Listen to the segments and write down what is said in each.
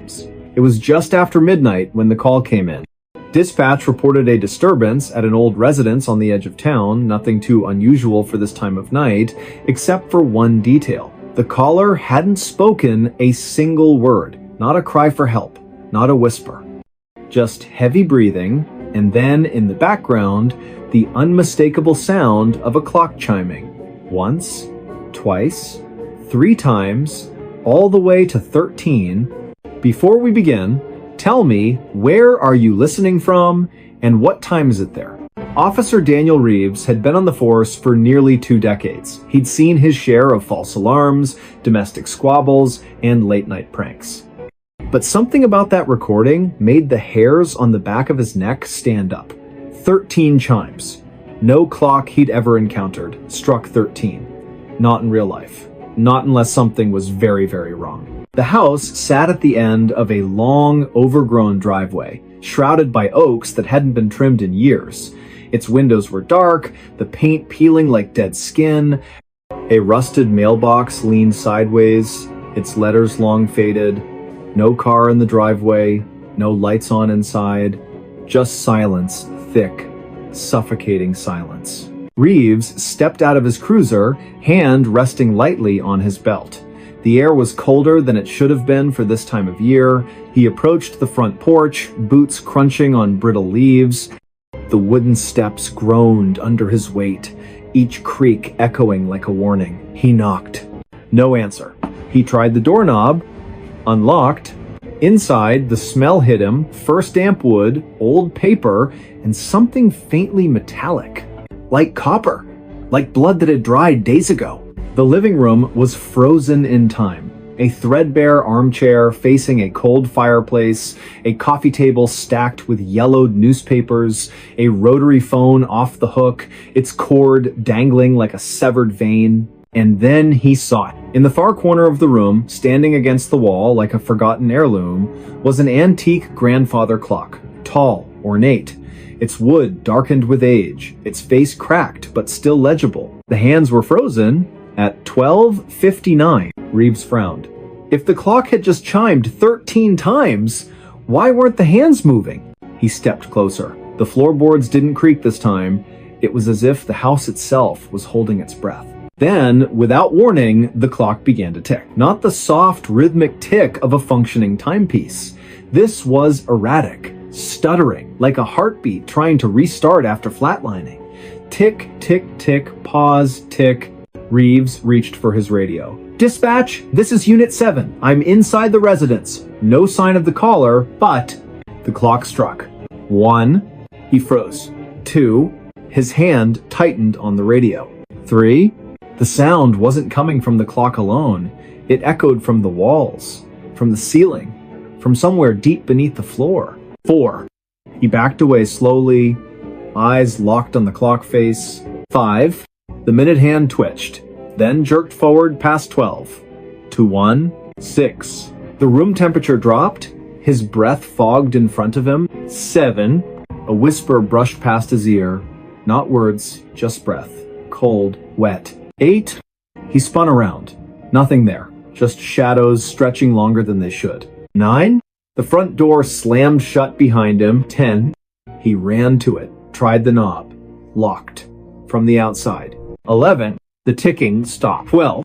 times. It was just after midnight when the call came in. Dispatch reported a disturbance at an old residence on the edge of town, nothing too unusual for this time of night, except for one detail. The caller hadn't spoken a single word, not a cry for help, not a whisper. Just heavy breathing, and then in the background, the unmistakable sound of a clock chiming. Once, twice, 3 times, all the way to 13. Before we begin, tell me, where are you listening from, and what time is it there? Officer Daniel Reeves had been on the force for nearly 2 decades. He'd seen his share of false alarms, domestic squabbles, and late-night pranks. But something about that recording made the hairs on the back of his neck stand up. 13 chimes. No clock he'd ever encountered struck 13. Not in real life. Not unless something was very, very wrong. The house sat at the end of a long, overgrown driveway, shrouded by oaks that hadn't been trimmed in years. Its windows were dark, the paint peeling like dead skin. A rusted mailbox leaned sideways, its letters long faded. No car in the driveway, no lights on inside. Just silence, thick, suffocating silence. Reeves stepped out of his cruiser, hand resting lightly on his belt. The air was colder than it should have been for this time of year. He approached the front porch, boots crunching on brittle leaves. The wooden steps groaned under his weight, each creak echoing like a warning. He knocked. No answer. He tried the doorknob. Unlocked. Inside, the smell hit him, first damp wood, old paper, and something faintly metallic. Like copper. Like blood that had dried days ago. The living room was frozen in time. A threadbare armchair facing a cold fireplace, a coffee table stacked with yellowed newspapers, a rotary phone off the hook, its cord dangling like a severed vein. And then he saw it. In the far corner of the room, standing against the wall like a forgotten heirloom, was an antique grandfather clock, tall, ornate. Its wood darkened with age, its face cracked but still legible. The hands were frozen at 12:59. Reeves frowned. If the clock had just chimed 13 times, why weren't the hands moving? He stepped closer. The floorboards didn't creak this time. It was as if the house itself was holding its breath. Then, without warning, the clock began to tick. Not the soft, rhythmic tick of a functioning timepiece. This was erratic, stuttering, like a heartbeat trying to restart after flatlining. Tick, tick, tick, pause, tick. Reeves reached for his radio. Dispatch, this is Unit 7. I'm inside the residence. No sign of the caller, but... The clock struck. 1. He froze. 2. His hand tightened on the radio. 3. The sound wasn't coming from the clock alone. It echoed from the walls, from the ceiling, from somewhere deep beneath the floor. 4. He backed away slowly, eyes locked on the clock face. 5. The minute hand twitched, then jerked forward past 12. To 1. 6. The room temperature dropped, his breath fogged in front of him. 7. A whisper brushed past his ear. Not words, just breath. Cold, wet. 8. He spun around. Nothing there. Just shadows stretching longer than they should. 9. The front door slammed shut behind him. 10. He ran to it. Tried the knob. Locked. From the outside. 11. The ticking stopped. 12.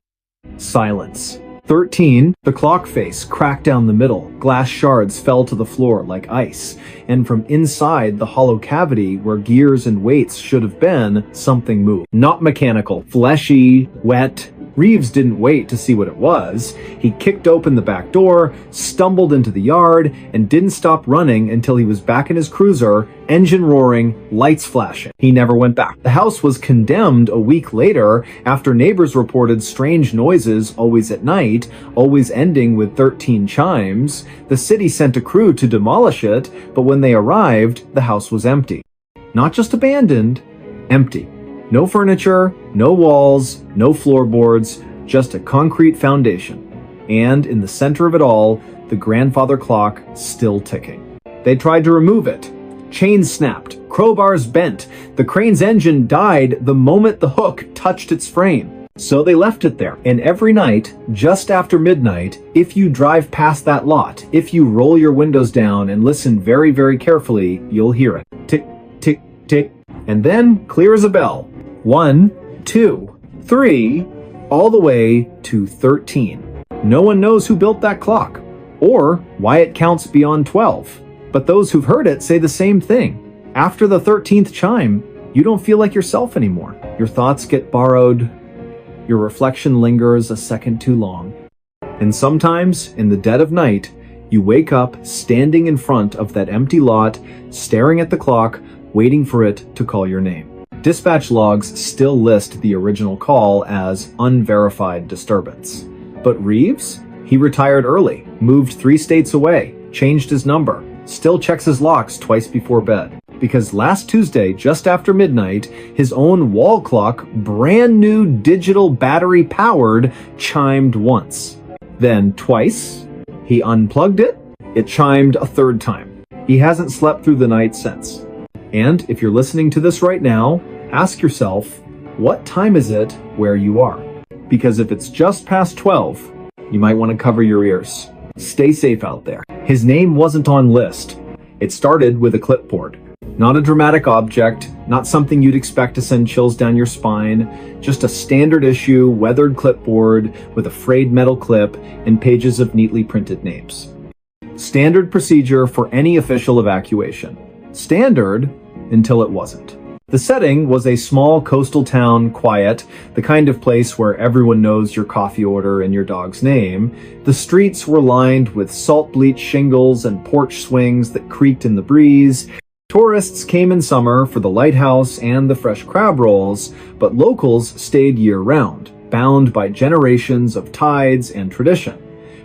Silence. 13. The clock face cracked down the middle. Glass shards fell to the floor like ice. And from inside the hollow cavity where gears and weights should have been, something moved. Not mechanical. Fleshy. Wet. Reeves didn't wait to see what it was. He kicked open the back door, stumbled into the yard, and didn't stop running until he was back in his cruiser, engine roaring, lights flashing. He never went back. The house was condemned a week later after neighbors reported strange noises always at night, always ending with 13 chimes. The city sent a crew to demolish it, but when they arrived, the house was empty. Not just abandoned, empty. No furniture, no walls, no floorboards, just a concrete foundation. And in the center of it all, the grandfather clock still ticking. They tried to remove it. Chains snapped, crowbars bent. The crane's engine died the moment the hook touched its frame. So they left it there. And every night, just after midnight, if you drive past that lot, if you roll your windows down and listen very, very carefully, you'll hear it. Tick, tick, tick. And then, clear as a bell. 1, 2, 3, all the way to 13. No one knows who built that clock, or why it counts beyond 12. But those who've heard it say the same thing. After the 13th chime, you don't feel like yourself anymore. Your thoughts get borrowed. Your reflection lingers a second too long. And sometimes, in the dead of night, you wake up standing in front of that empty lot, staring at the clock, waiting for it to call your name. Dispatch logs still list the original call as unverified disturbance. But Reeves? He retired early, moved 3 states away, changed his number, still checks his locks twice before bed. Because last Tuesday, just after midnight, his own wall clock, brand new digital battery powered, chimed once. Then twice. He unplugged it. It chimed a 3rd time. He hasn't slept through the night since. And if you're listening to this right now, ask yourself, what time is it where you are? Because if it's just past 12, you might want to cover your ears. Stay safe out there. His name wasn't on list. It started with a clipboard. Not a dramatic object, not something you'd expect to send chills down your spine, just a standard issue, weathered clipboard with a frayed metal clip and pages of neatly printed names. Standard procedure for any official evacuation. Standard until it wasn't. The setting was a small coastal town, quiet, the kind of place where everyone knows your coffee order and your dog's name. The streets were lined with salt-bleached shingles and porch swings that creaked in the breeze. Tourists came in summer for the lighthouse and the fresh crab rolls, but locals stayed year-round, bound by generations of tides and tradition.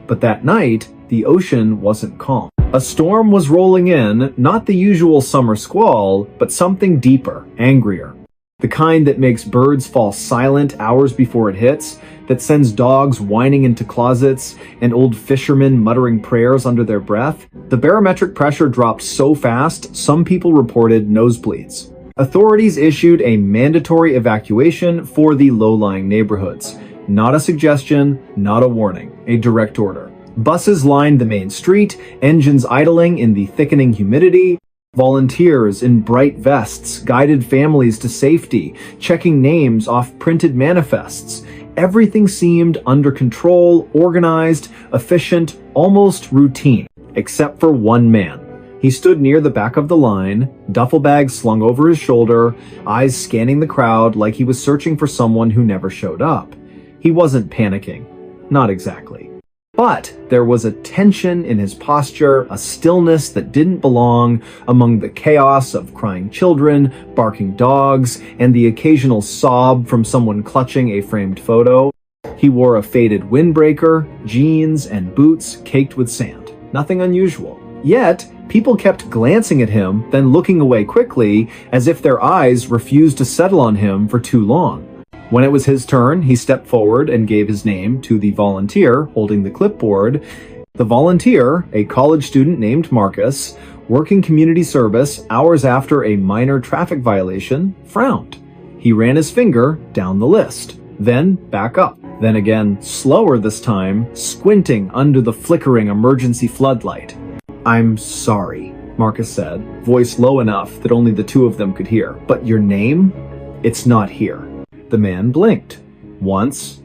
But that night, the ocean wasn't calm. A storm was rolling in, not the usual summer squall, but something deeper, angrier. The kind that makes birds fall silent hours before it hits, that sends dogs whining into closets and old fishermen muttering prayers under their breath. The barometric pressure dropped so fast, some people reported nosebleeds. Authorities issued a mandatory evacuation for the low-lying neighborhoods. Not a suggestion, not a warning, a direct order. Buses lined the main street, engines idling in the thickening humidity. Volunteers in bright vests guided families to safety, checking names off printed manifests. Everything seemed under control, organized, efficient, almost routine, except for one man. He stood near the back of the line, duffel bag slung over his shoulder, eyes scanning the crowd like he was searching for someone who never showed up. He wasn't panicking. Not exactly. But there was a tension in his posture, a stillness that didn't belong among the chaos of crying children, barking dogs, and the occasional sob from someone clutching a framed photo. He wore a faded windbreaker, jeans, and boots caked with sand. Nothing unusual. Yet, people kept glancing at him, then looking away quickly, as if their eyes refused to settle on him for too long. When it was his turn, he stepped forward and gave his name to the volunteer holding the clipboard. The volunteer, a college student named Marcus, working community service hours after a minor traffic violation, frowned. He ran his finger down the list, then back up, then again, slower this time, squinting under the flickering emergency floodlight. "I'm sorry," Marcus said, voice low enough that only the two of them could hear. "But your name? It's not here." The man blinked. Once.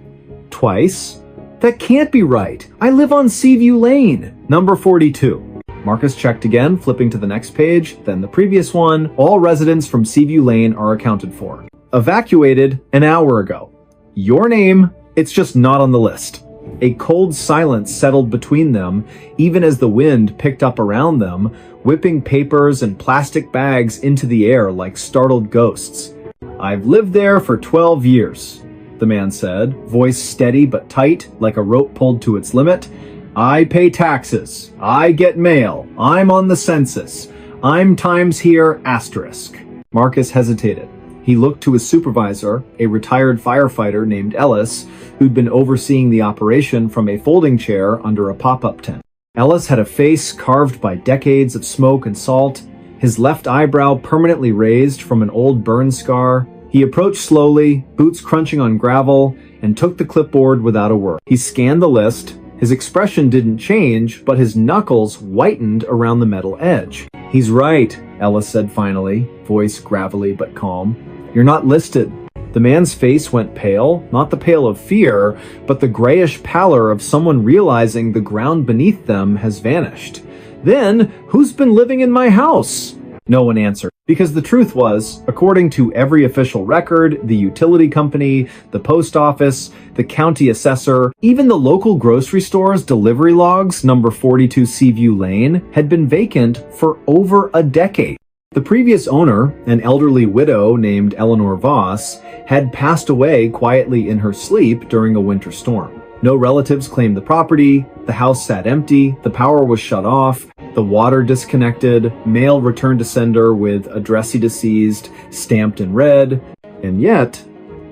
Twice. "That can't be right. I live on Seaview Lane, number 42. Marcus checked again, flipping to the next page, then the previous one. All residents from Seaview Lane are accounted for. Evacuated an hour ago. Your name, it's just not on the list. A cold silence settled between them, even as the wind picked up around them, whipping papers and plastic bags into the air like startled ghosts. "I've lived there for 12 years, the man said, voice steady but tight, like a rope pulled to its limit. "I pay taxes. I get mail. I'm on the census. I'm times here asterisk." Marcus hesitated. He looked to his supervisor, a retired firefighter named Ellis, who'd been overseeing the operation from a folding chair under a pop-up tent. Ellis had a face carved by decades of smoke and salt, his left eyebrow permanently raised from an old burn scar. He He approached slowly, boots crunching on gravel, and took the clipboard without a word. He scanned the list. His expression didn't change, but his knuckles whitened around the metal edge. "He's right," Ellis said finally, voice gravelly but calm. "You're not listed." The man's face went pale, not the pale of fear, but the grayish pallor of someone realizing the ground beneath them has vanished. "Then, who's been living in my house?" No one answered. Because the truth was, according to every official record, the utility company, the post office, the county assessor, even the local grocery store's delivery logs, number 42 Seaview Lane, had been vacant for over a decade. The previous owner, an elderly widow named Eleanor Voss, had passed away quietly in her sleep during a winter storm. No relatives claimed the property, the house sat empty, the power was shut off, the water disconnected, mail returned to sender with addressee deceased stamped in red, and yet,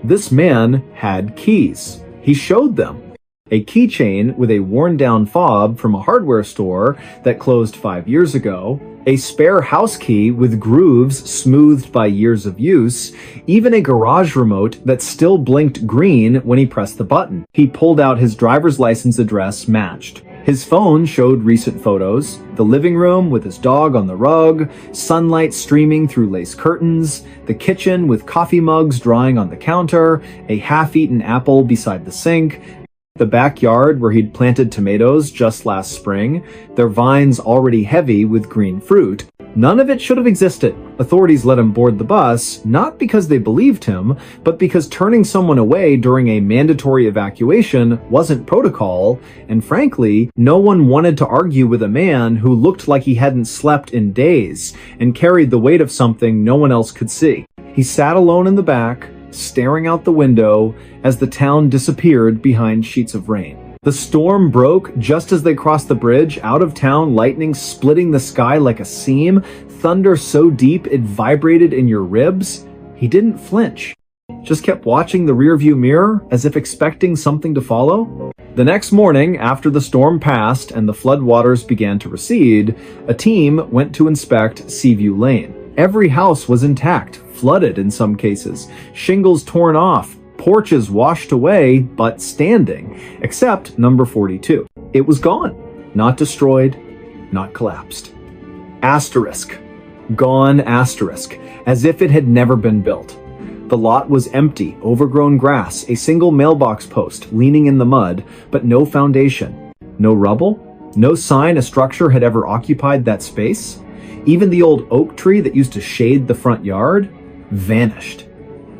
this man had keys. He showed them. A keychain with a worn-down fob from a hardware store that closed 5 years ago, a spare house key with grooves smoothed by years of use, even a garage remote that still blinked green when he pressed the button. He pulled out his driver's license address matched. His phone showed recent photos, the living room with his dog on the rug, sunlight streaming through lace curtains, the kitchen with coffee mugs drying on the counter, a half-eaten apple beside the sink, the backyard where he'd planted tomatoes just last spring, their vines already heavy with green fruit. None of it should have existed. Authorities let him board the bus, not because they believed him, but because turning someone away during a mandatory evacuation wasn't protocol, and frankly, no one wanted to argue with a man who looked like he hadn't slept in days and carried the weight of something no one else could see. He sat alone in the back, staring out the window as the town disappeared behind sheets of rain. The storm broke just as they crossed the bridge, out of town, lightning splitting the sky like a seam, thunder so deep it vibrated in your ribs. He didn't flinch, just kept watching the rearview mirror as if expecting something to follow. The next morning, after the storm passed and the floodwaters began to recede, a team went to inspect Seaview Lane. Every house was intact, flooded in some cases, shingles torn off, porches washed away, but standing, except number 42. It was gone. Not destroyed, not collapsed. Asterisk. Gone asterisk, as if it had never been built. The lot was empty, overgrown grass, a single mailbox post leaning in the mud, but no foundation. No rubble? No sign a structure had ever occupied that space? Even the old oak tree that used to shade the front yard vanished.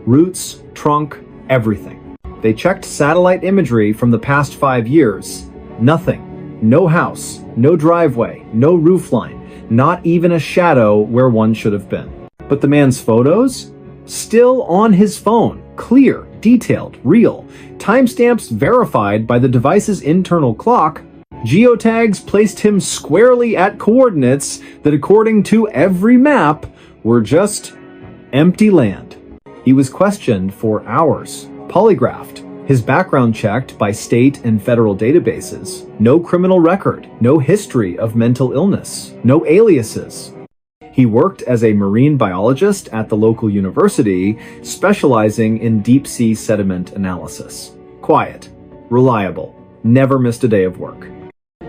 Roots, trunk, everything. They checked satellite imagery from the past 5 years. Nothing. No house, no driveway, no roofline, not even a shadow where one should have been. But the man's photos? Still on his phone. Clear, detailed, real. Timestamps verified by the device's internal clock. Geotags placed him squarely at coordinates that, according to every map, were just empty land. He was questioned for hours, polygraphed, his background checked by state and federal databases. No criminal record, no history of mental illness, no aliases. He worked as a marine biologist at the local university, specializing in deep-sea sediment analysis. Quiet, reliable, never missed a day of work.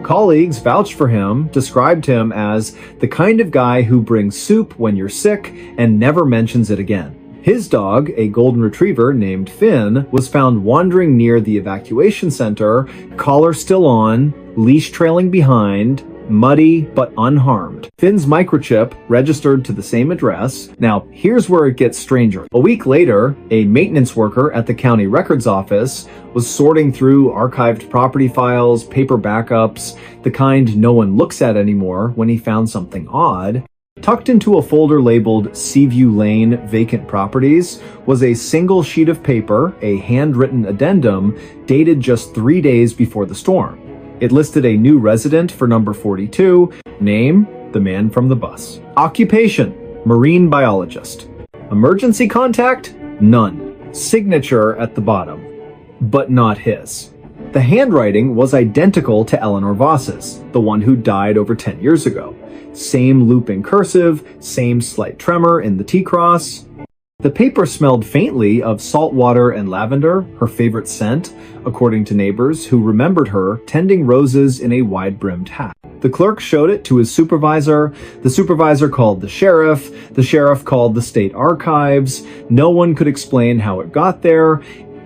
Colleagues vouched for him, described him as the kind of guy who brings soup when you're sick and never mentions it again. His dog, a golden retriever named Finn, was found wandering near the evacuation center, collar still on, leash trailing behind, muddy but unharmed. Finn's microchip registered to the same address. Now, here's where it gets stranger. A week later, a maintenance worker at the county records office was sorting through archived property files, paper backups, the kind no one looks at anymore, when he found something odd. Tucked into a folder labeled Seaview Lane Vacant Properties was a single sheet of paper, a handwritten addendum, dated just 3 days before the storm. It listed a new resident for number 42, name, the man from the bus. Occupation, marine biologist. Emergency contact, none. Signature at the bottom, but not his. The handwriting was identical to Eleanor Voss's, the one who died over 10 years ago. Same looping cursive, same slight tremor in the T-cross. The paper smelled faintly of salt water and lavender, her favorite scent, according to neighbors who remembered her tending roses in a wide-brimmed hat. The clerk showed it to his supervisor. The supervisor called the sheriff. The sheriff called the state archives. No one could explain how it got there.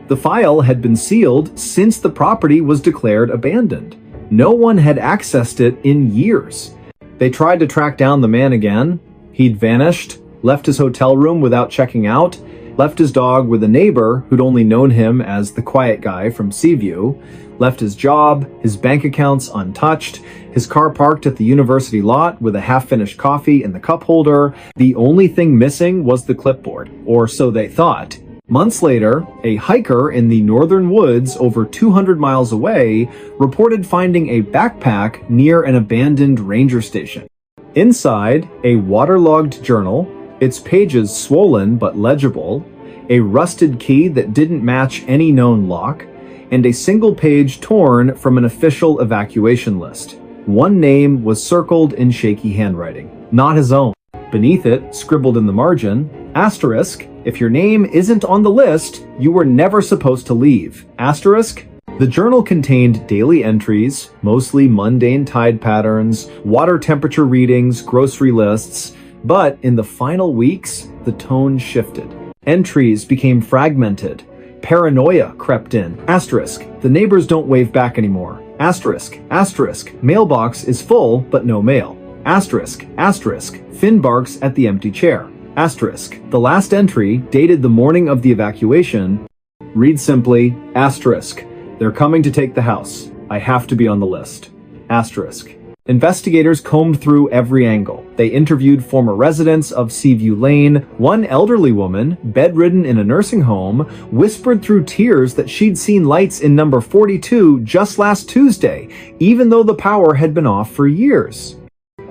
The file had been sealed since the property was declared abandoned. No one had accessed it in years. They tried to track down the man again. He'd vanished, left his hotel room without checking out, left his dog with a neighbor who'd only known him as the quiet guy from Seaview, left his job, his bank accounts untouched, his car parked at the university lot with a half-finished coffee in the cup holder. The only thing missing was the clipboard, or so they thought. Months later, a hiker in the northern woods over 200 miles away reported finding a backpack near an abandoned ranger station. Inside, a waterlogged journal, its pages swollen but legible, a rusted key that didn't match any known lock, and a single page torn from an official evacuation list. One name was circled in shaky handwriting, not his own. Beneath it, scribbled in the margin, asterisk, if your name isn't on the list, you were never supposed to leave. Asterisk. The journal contained daily entries, mostly mundane tide patterns, water temperature readings, grocery lists, but in the final weeks, the tone shifted. Entries became fragmented. Paranoia crept in. Asterisk. The neighbors don't wave back anymore. Asterisk. Asterisk. Mailbox is full, but no mail. Asterisk. Asterisk. Finn barks at the empty chair. Asterisk. The last entry, dated the morning of the evacuation, reads simply, asterisk. They're coming to take the house. I have to be on the list. Asterisk. Investigators combed through every angle. They interviewed former residents of Seaview Lane. One elderly woman, bedridden in a nursing home, whispered through tears that she'd seen lights in number 42 just last Tuesday, even though the power had been off for years.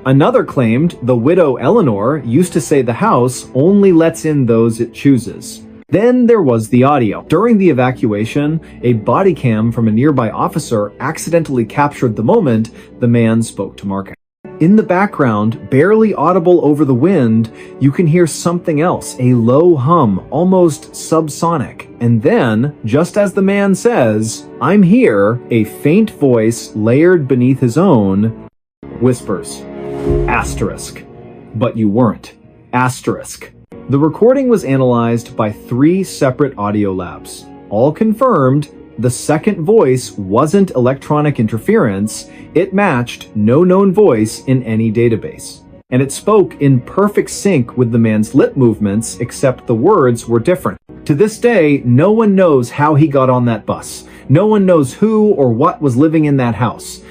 Another claimed the widow Eleanor used to say the house only lets in those it chooses. Then there was the audio. During the evacuation, a body cam from a nearby officer accidentally captured the moment the man spoke to Mark. In the background, barely audible over the wind, you can hear something else, a low hum, almost subsonic. And then, just as the man says, "I'm here," a faint voice layered beneath his own whispers, asterisk. But you weren't. Asterisk. The recording was analyzed by 3 separate audio labs. All confirmed the second voice wasn't electronic interference, it matched no known voice in any database. And it spoke in perfect sync with the man's lip movements, except the words were different. To this day, no one knows how he got on that bus. No one knows who or what was living in that house.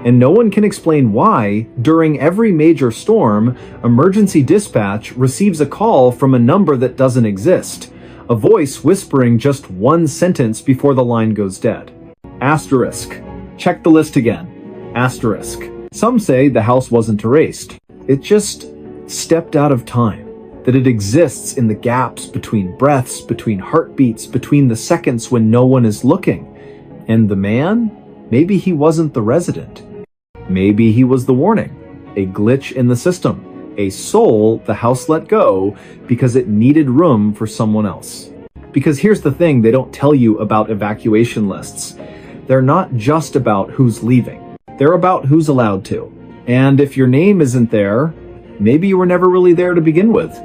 And no one can explain why, during every major storm, emergency dispatch receives a call from a number that doesn't exist. A voice whispering just one sentence before the line goes dead. Asterisk. Check the list again. Asterisk. Some say the house wasn't erased. It just stepped out of time. That it exists in the gaps between breaths, between heartbeats, between the seconds when no one is looking. And the man? Maybe he wasn't the resident. Maybe he was the warning, a glitch in the system, a soul the house let go because it needed room for someone else. Because here's the thing they don't tell you about evacuation lists. They're not just about who's leaving. They're about who's allowed to. And if your name isn't there, maybe you were never really there to begin with.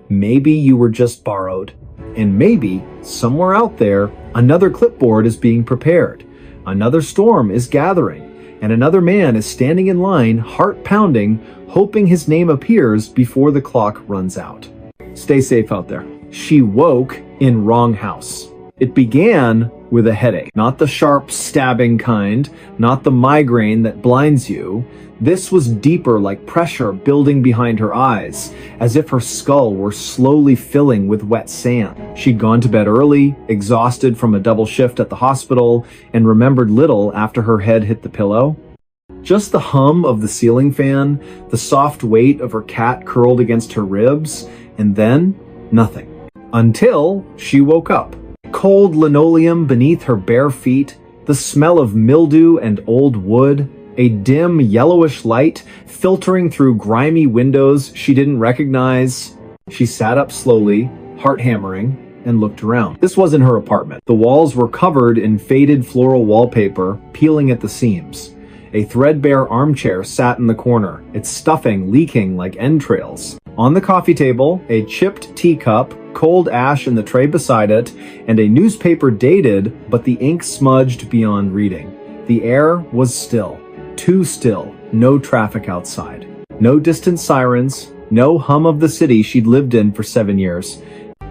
Maybe you were just borrowed. And maybe, somewhere out there, another clipboard is being prepared. Another storm is gathering. And another man is standing in line, heart pounding, hoping his name appears before the clock runs out. Stay safe out there. She woke in wrong house. It began with a headache. Not the sharp, stabbing kind, not the migraine that blinds you. This was deeper, like pressure building behind her eyes, as if her skull were slowly filling with wet sand. She'd gone to bed early, exhausted from a double shift at the hospital, and remembered little after her head hit the pillow. Just the hum of the ceiling fan, the soft weight of her cat curled against her ribs, and then nothing. Until she woke up. Cold linoleum beneath her bare feet, the smell of mildew and old wood, a dim yellowish light filtering through grimy windows she didn't recognize. She sat up slowly, heart hammering, and looked around. This wasn't her apartment. The walls were covered in faded floral wallpaper, peeling at the seams. A threadbare armchair sat in the corner, its stuffing leaking like entrails. On the coffee table, a chipped teacup, cold ash in the tray beside it, and a newspaper dated, but the ink smudged beyond reading. The air was still. Too still. No traffic outside. No distant sirens. No hum of the city she'd lived in for 7 years.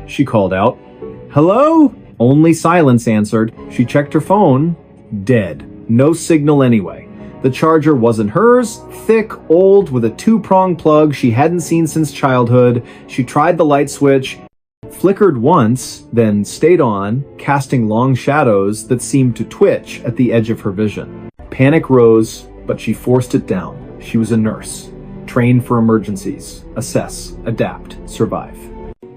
She called out, "Hello?" Only silence answered. She checked her phone. Dead. No signal anyway. The charger wasn't hers, thick, old, with a 2-prong plug she hadn't seen since childhood. She tried the light switch, flickered once, then stayed on, casting long shadows that seemed to twitch at the edge of her vision. Panic rose, but she forced it down. She was a nurse, trained for emergencies, assess, adapt, survive.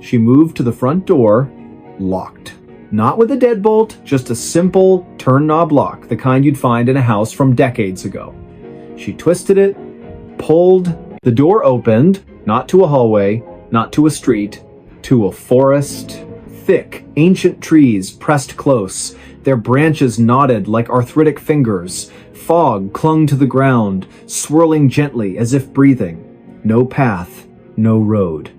She moved to the front door, locked. Not with a deadbolt, just a simple turn knob lock, the kind you'd find in a house from decades ago. She twisted it, pulled, the door opened, not to a hallway, not to a street, to a forest. Thick, ancient trees pressed close, their branches knotted like arthritic fingers. Fog clung to the ground, swirling gently as if breathing. No path, no road.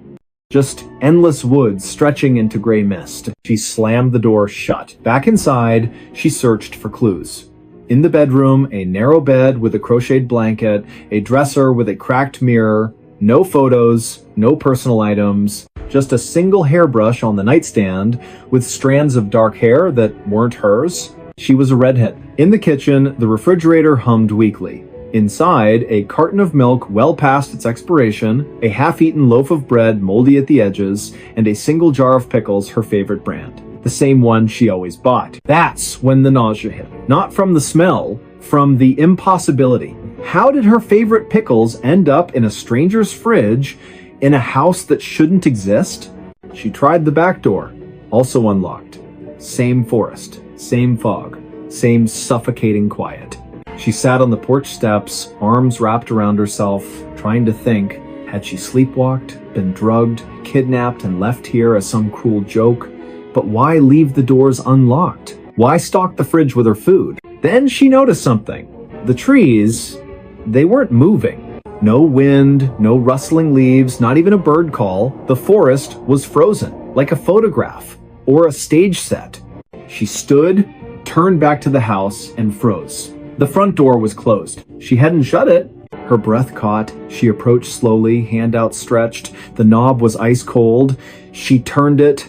Just endless woods stretching into gray mist. She slammed the door shut. Back inside, she searched for clues. In the bedroom, a narrow bed with a crocheted blanket, a dresser with a cracked mirror, no photos, no personal items, just a single hairbrush on the nightstand with strands of dark hair that weren't hers. She was a redhead. In the kitchen, the refrigerator hummed weakly. Inside, a carton of milk well past its expiration, a half-eaten loaf of bread moldy at the edges, and a single jar of pickles, her favorite brand. The same one she always bought. That's when the nausea hit. Not from the smell, from the impossibility. How did her favorite pickles end up in a stranger's fridge in a house that shouldn't exist? She tried the back door, also unlocked. Same forest, same fog, same suffocating quiet. She sat on the porch steps, arms wrapped around herself, trying to think, had she sleepwalked, been drugged, kidnapped, and left here as some cruel joke? But why leave the doors unlocked? Why stock the fridge with her food? Then she noticed something. The trees, they weren't moving. No wind, no rustling leaves, not even a bird call. The forest was frozen, like a photograph or a stage set. She stood, turned back to the house, and froze. The front door was closed. She hadn't shut it. Her breath caught. She approached slowly, hand outstretched. The knob was ice cold. She turned it.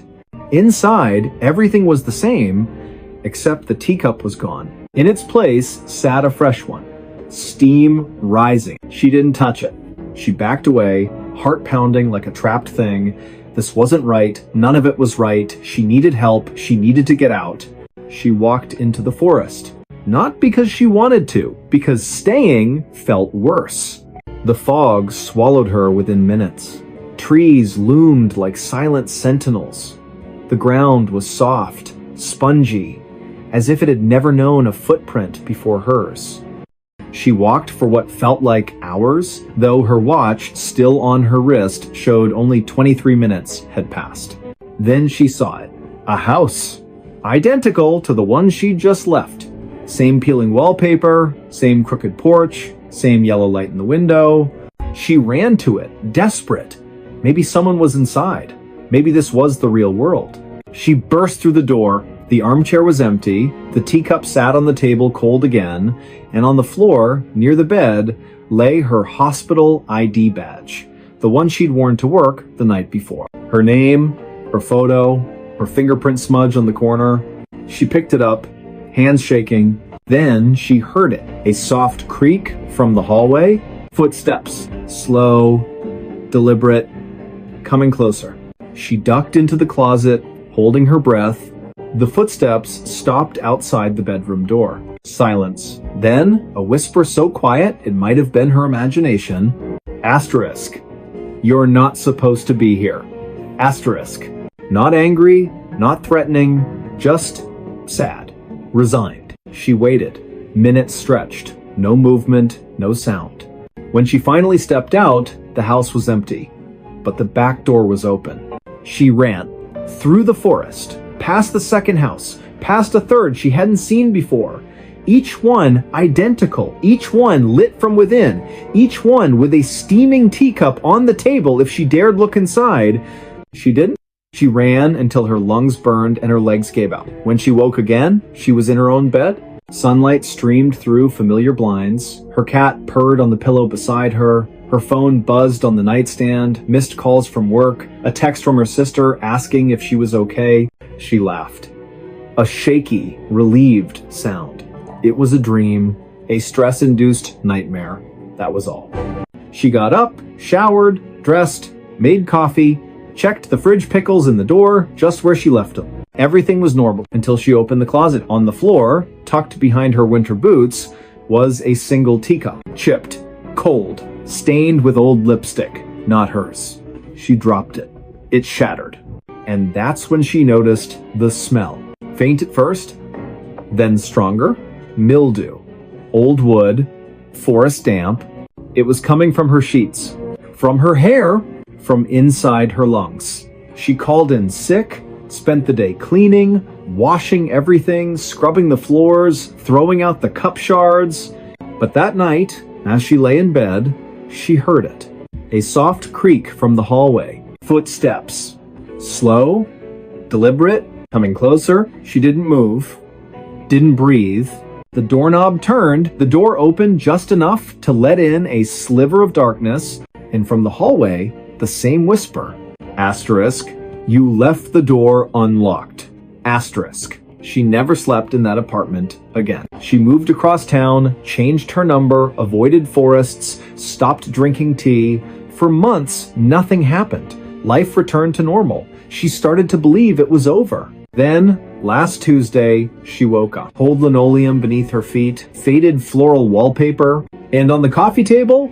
Inside, everything was the same, except the teacup was gone. In its place sat a fresh one, steam rising. She didn't touch it. She backed away, heart pounding like a trapped thing. This wasn't right. None of it was right. She needed help. She needed to get out. She walked into the forest. Not because she wanted to, because staying felt worse. The fog swallowed her within minutes. Trees loomed like silent sentinels. The ground was soft, spongy, as if it had never known a footprint before hers. She walked for what felt like hours, though her watch, still on her wrist, showed only 23 minutes had passed. Then she saw it. A house. Identical to the one she'd just left. Same peeling wallpaper, same crooked porch, same yellow light in the window. She ran to it, desperate. Maybe someone was inside. Maybe this was the real world. She burst through the door. The armchair was empty. The teacup sat on the table cold again. And on the floor, near the bed, lay her hospital ID badge. The one she'd worn to work the night before. Her name, her photo, her fingerprint smudge on the corner. She picked it up, hands shaking. Then she heard it. A soft creak from the hallway. Footsteps. Slow, deliberate, coming closer. She ducked into the closet, holding her breath. The footsteps stopped outside the bedroom door. Silence. Then, a whisper so quiet it might have been her imagination. Asterisk. You're not supposed to be here. Asterisk. Not angry, not threatening, just sad. Resigned. She waited. Minutes stretched. No movement, no sound. When she finally stepped out, the house was empty. But the back door was open. She ran. through the forest, past the second house, past a third she hadn't seen before. Each one identical, each one lit from within, each one with a steaming teacup on the table if she dared look inside. She didn't. She ran until her lungs burned and her legs gave out. When she woke again, she was in her own bed. Sunlight streamed through familiar blinds. Her cat purred on the pillow beside her. Her phone buzzed on the nightstand, missed calls from work, a text from her sister asking if she was okay. She laughed. A shaky, relieved sound. It was a dream, a stress-induced nightmare. That was all. She got up, showered, dressed, made coffee, checked the fridge pickles in the door, just where she left them. Everything was normal until she opened the closet. On the floor, tucked behind her winter boots, was a single teacup. Chipped, cold, stained with old lipstick. Not hers. She dropped it. It shattered. And that's when she noticed the smell. Faint at first, then stronger. Mildew. Old wood. Forest damp. It was coming from her sheets. From her hair. From inside her lungs. She called in sick, spent the day cleaning, washing everything, scrubbing the floors, throwing out the cup shards. But that night, as she lay in bed, she heard it. A soft creak from the hallway. Footsteps. Slow, deliberate, coming closer. She didn't move, didn't breathe. The doorknob turned, the door opened just enough to let in a sliver of darkness, and from the hallway, the same whisper. Asterisk, you left the door unlocked. Asterisk. She never slept in that apartment again. She moved across town, changed her number, avoided forests, stopped drinking tea. For months, nothing happened. Life returned to normal. She started to believe it was over. Then, last Tuesday, she woke up. Old linoleum beneath her feet, faded floral wallpaper, and on the coffee table,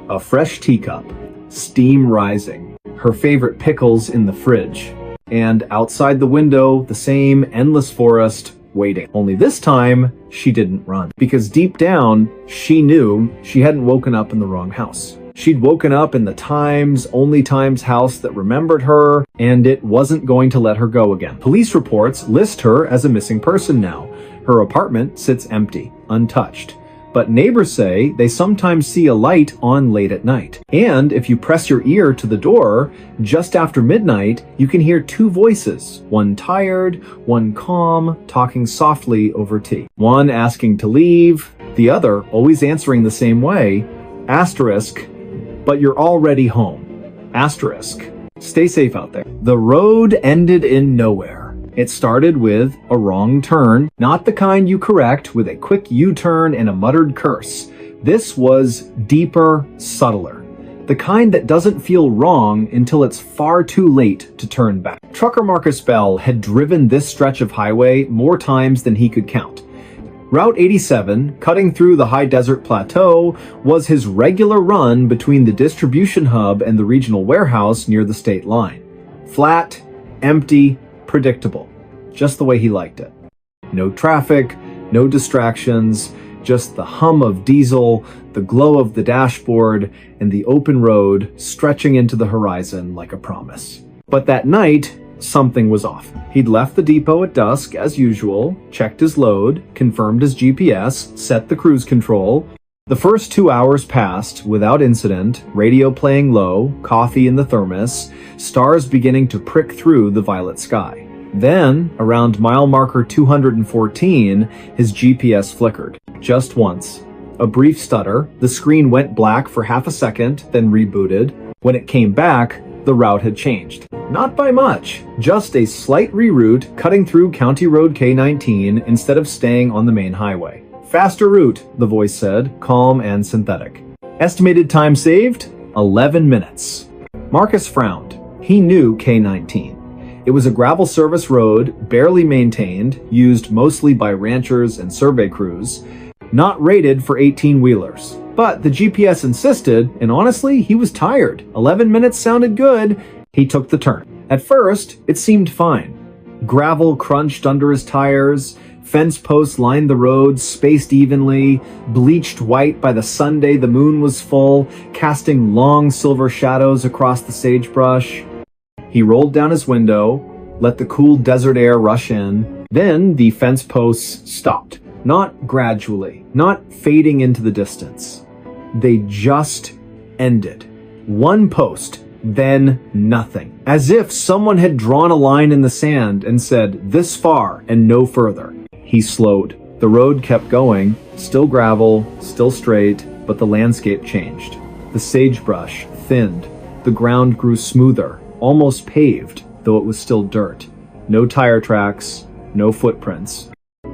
a fresh teacup. Steam rising, her favorite pickles in the fridge, and outside the window, the same endless forest waiting. Only this time, she didn't run, because deep down, she knew she hadn't woken up in the wrong house. She'd woken up in the only Times house that remembered her, and it wasn't going to let her go again. Police reports list her as a missing person now. Her apartment sits empty, untouched. But neighbors say they sometimes see a light on late at night. And if you press your ear to the door, just after midnight, you can hear two voices, one tired, one calm, talking softly over tea. One asking to leave, the other always answering the same way. Asterisk, but you're already home. Asterisk, stay safe out there. The road ended in nowhere. It started with a wrong turn, not the kind you correct with a quick U-turn and a muttered curse. This was deeper, subtler. The kind that doesn't feel wrong until it's far too late to turn back. Trucker Marcus Bell had driven this stretch of highway more times than he could count. Route 87, cutting through the high desert plateau, was his regular run between the distribution hub and the regional warehouse near the state line. Flat, empty, predictable, just the way he liked it. No traffic, no distractions, just the hum of diesel, the glow of the dashboard, and the open road stretching into the horizon like a promise. But that night, something was off. He'd left the depot at dusk, as usual, checked his load, confirmed his GPS, set the cruise control. The first 2 hours passed without incident, radio playing low, coffee in the thermos, stars beginning to prick through the violet sky. Then, around mile marker 214, his GPS flickered. Just once. A brief stutter, the screen went black for half a second, then rebooted. When it came back, the route had changed. Not by much, just a slight reroute cutting through County Road K19 instead of staying on the main highway. Faster route, the voice said, calm and synthetic. Estimated time saved? 11 minutes. Marcus frowned. He knew K19. It was a gravel service road, barely maintained, used mostly by ranchers and survey crews, not rated for 18-wheelers. But the GPS insisted, and honestly, he was tired. 11 minutes sounded good. He took the turn. At first, it seemed fine. Gravel crunched under his tires, fence posts lined the road, spaced evenly, bleached white by the Sunday the moon was full, casting long silver shadows across the sagebrush. He rolled down his window, let the cool desert air rush in. Then the fence posts stopped. Not gradually, not fading into the distance. They just ended. One post, then nothing. As if someone had drawn a line in the sand and said, "This far and no further." He slowed. The road kept going, still gravel, still straight, but the landscape changed. The sagebrush thinned. The ground grew smoother, almost paved, though it was still dirt. No tire tracks, no footprints.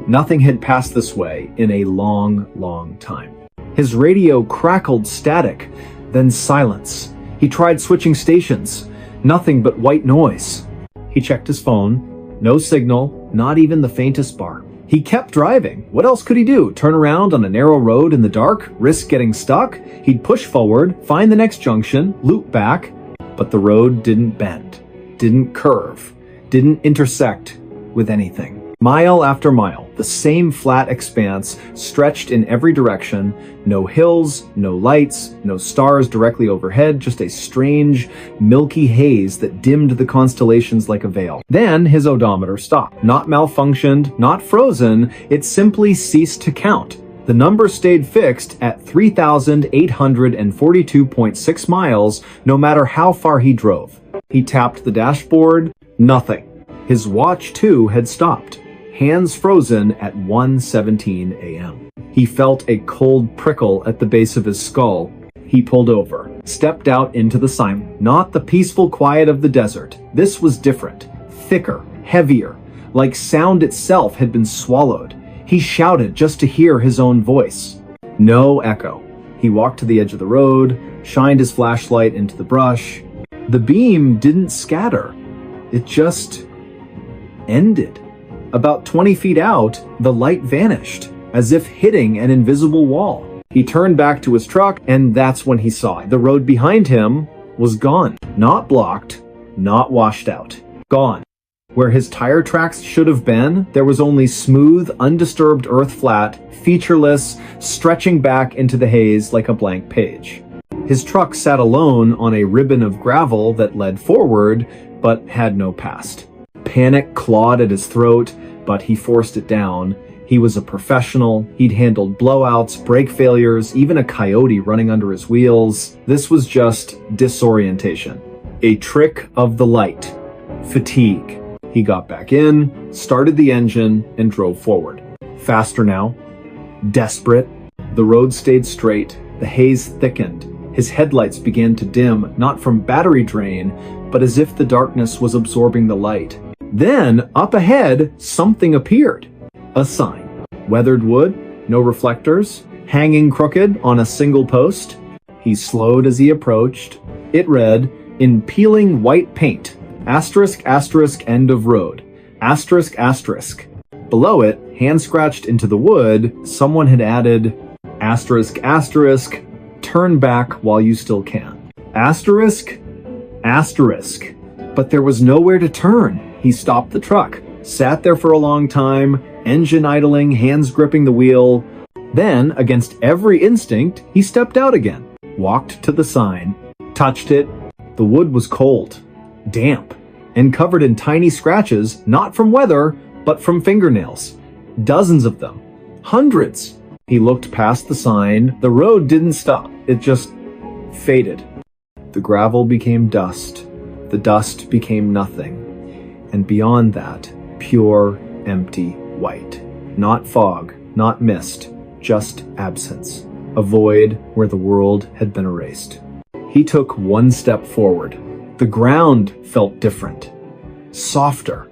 Nothing had passed this way in a long, long time. His radio crackled static, then silence. He tried switching stations. Nothing but white noise. He checked his phone. No signal, not even the faintest bar. He kept driving. What else could he do? Turn around on a narrow road in the dark? Risk getting stuck? He'd push forward, find the next junction, loop back. But the road didn't bend, didn't curve, didn't intersect with anything. Mile after mile, the same flat expanse stretched in every direction. No hills, no lights, no stars directly overhead, just a strange, milky haze that dimmed the constellations like a veil. Then his odometer stopped. Not malfunctioned, not frozen, it simply ceased to count. The number stayed fixed at 3,842.6 miles, no matter how far he drove. He tapped the dashboard. Nothing. His watch, too, had stopped. Hands frozen at 1:17 a.m. He felt a cold prickle at the base of his skull. He pulled over, stepped out into the silence. Not the peaceful quiet of the desert. This was different, thicker, heavier, like sound itself had been swallowed. He shouted just to hear his own voice. No echo. He walked to the edge of the road, shined his flashlight into the brush. The beam didn't scatter. It just ended. About 20 feet out, the light vanished, as if hitting an invisible wall. He turned back to his truck, and that's when he saw it. The road behind him was gone. Not blocked, not washed out. Gone. Where his tire tracks should have been, there was only smooth, undisturbed earth flat, featureless, stretching back into the haze like a blank page. His truck sat alone on a ribbon of gravel that led forward, but had no past. Panic clawed at his throat, but he forced it down. He was a professional. He'd handled blowouts, brake failures, even a coyote running under his wheels. This was just disorientation. A trick of the light. Fatigue. He got back in, started the engine, and drove forward. Faster now. Desperate. The road stayed straight. The haze thickened. His headlights began to dim, not from battery drain, but as if the darkness was absorbing the light. Then, up ahead, something appeared. A sign. Weathered wood, no reflectors, hanging crooked on a single post. He slowed as he approached. It read, in peeling white paint, asterisk, asterisk, end of road, asterisk, asterisk. Below it, hand scratched into the wood, someone had added, asterisk, asterisk, turn back while you still can. Asterisk, asterisk. But there was nowhere to turn. He stopped the truck, sat there for a long time, engine idling, hands gripping the wheel. Then, against every instinct, he stepped out again, walked to the sign, touched it. The wood was cold, damp, and covered in tiny scratches, not from weather, but from fingernails. Dozens of them. Hundreds. He looked past the sign. The road didn't stop. It just faded. The gravel became dust. The dust became nothing. And beyond that, pure, empty white. Not fog, not mist, just absence. A void where the world had been erased. He took one step forward. The ground felt different. Softer.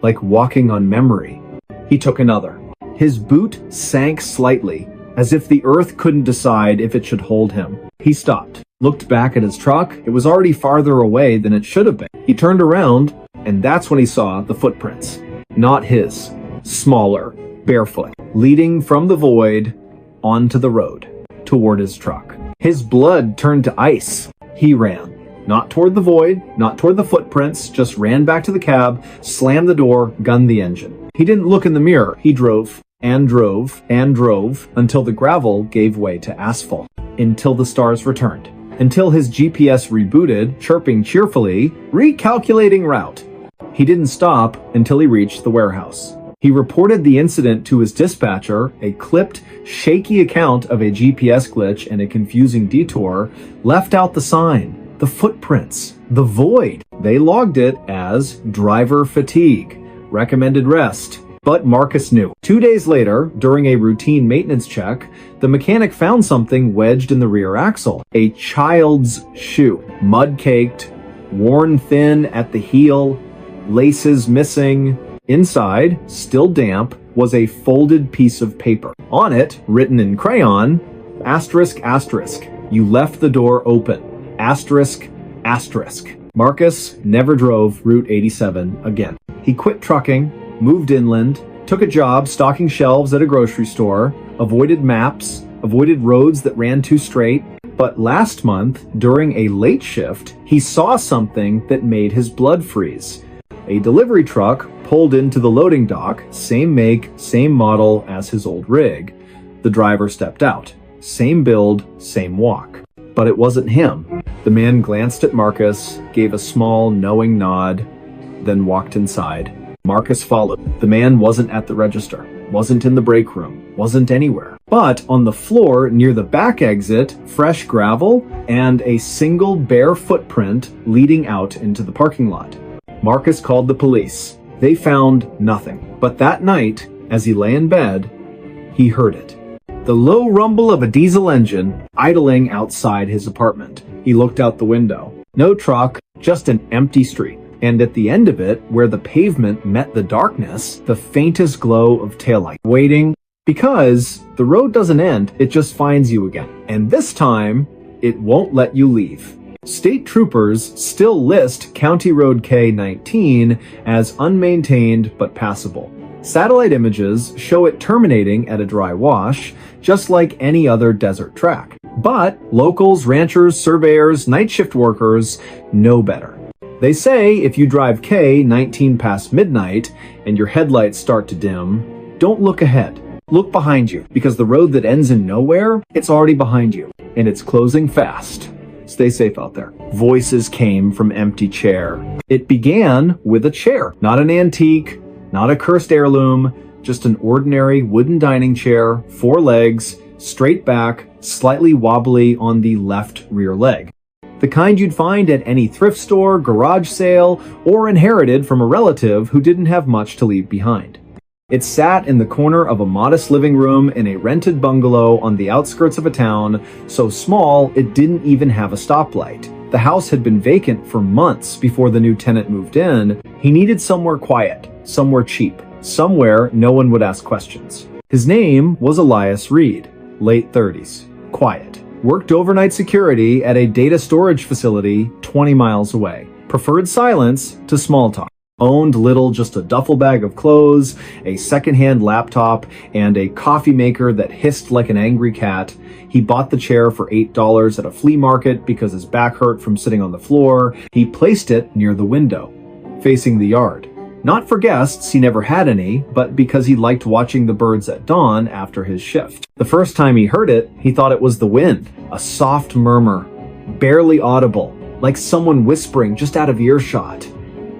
Like walking on memory. He took another. His boot sank slightly, as if the earth couldn't decide if it should hold him. He stopped, looked back at his truck. It was already farther away than it should have been. He turned around, and that's when he saw the footprints. Not his. Smaller, barefoot, leading from the void onto the road, toward his truck. His blood turned to ice. He ran. Not toward the void, not toward the footprints, just ran back to the cab, slammed the door, gunned the engine. He didn't look in the mirror. He drove, and drove, and drove, until the gravel gave way to asphalt. Until the stars returned. Until his GPS rebooted, chirping cheerfully, recalculating route. He didn't stop until he reached the warehouse. He reported the incident to his dispatcher. A clipped, shaky account of a GPS glitch and a confusing detour left out the sign, the footprints, the void. They logged it as driver fatigue, recommended rest. But Marcus knew. 2 days later, during a routine maintenance check, the mechanic found something wedged in the rear axle. A child's shoe, mud-caked, worn thin at the heel, laces missing. Inside, still damp, was a folded piece of paper. On it, written in crayon, asterisk, asterisk, you left the door open, asterisk, asterisk. Marcus never drove Route 87 again. He quit trucking, moved inland, took a job stocking shelves at a grocery store, avoided maps, avoided roads that ran too straight. But last month, during a late shift, he saw something that made his blood freeze. A delivery truck pulled into the loading dock, same make, same model as his old rig. The driver stepped out. Same build, same walk. But it wasn't him. The man glanced at Marcus, gave a small, knowing nod, then walked inside. Marcus followed. The man wasn't at the register, wasn't in the break room, wasn't anywhere. But on the floor near the back exit, fresh gravel and a single bare footprint leading out into the parking lot. Marcus called the police. They found nothing. But that night, as he lay in bed, he heard it. The low rumble of a diesel engine idling outside his apartment. He looked out the window. No truck, just an empty street. And at the end of it, where the pavement met the darkness, the faintest glow of taillight. Waiting, because the road doesn't end, it just finds you again. And this time, it won't let you leave. State troopers still list County Road K-19 as unmaintained but passable. Satellite images show it terminating at a dry wash, just like any other desert track. But locals, ranchers, surveyors, night shift workers know better. They say if you drive K-19 past midnight and your headlights start to dim, don't look ahead. Look behind you, because the road that ends in nowhere, it's already behind you, and it's closing fast. Stay safe out there. Voices came from empty chair. It began with a chair, not an antique, not a cursed heirloom, just an ordinary wooden dining chair, 4 legs, straight back, slightly wobbly on the left rear leg. The kind you'd find at any thrift store, garage sale, or inherited from a relative who didn't have much to leave behind. It sat in the corner of a modest living room in a rented bungalow on the outskirts of a town so small it didn't even have a stoplight. The house had been vacant for months before the new tenant moved in. He needed somewhere quiet, somewhere cheap, somewhere no one would ask questions. His name was Elias Reed, late 30s, quiet. Worked overnight security at a data storage facility 20 miles away. Preferred silence to small talk. Owned little, just a duffel bag of clothes, a secondhand laptop, and a coffee maker that hissed like an angry cat. He bought the chair for $8 at a flea market because his back hurt from sitting on the floor. He placed it near the window, facing the yard. Not for guests, he never had any, but because he liked watching the birds at dawn after his shift. The first time he heard it, he thought it was the wind, a soft murmur, barely audible, like someone whispering just out of earshot.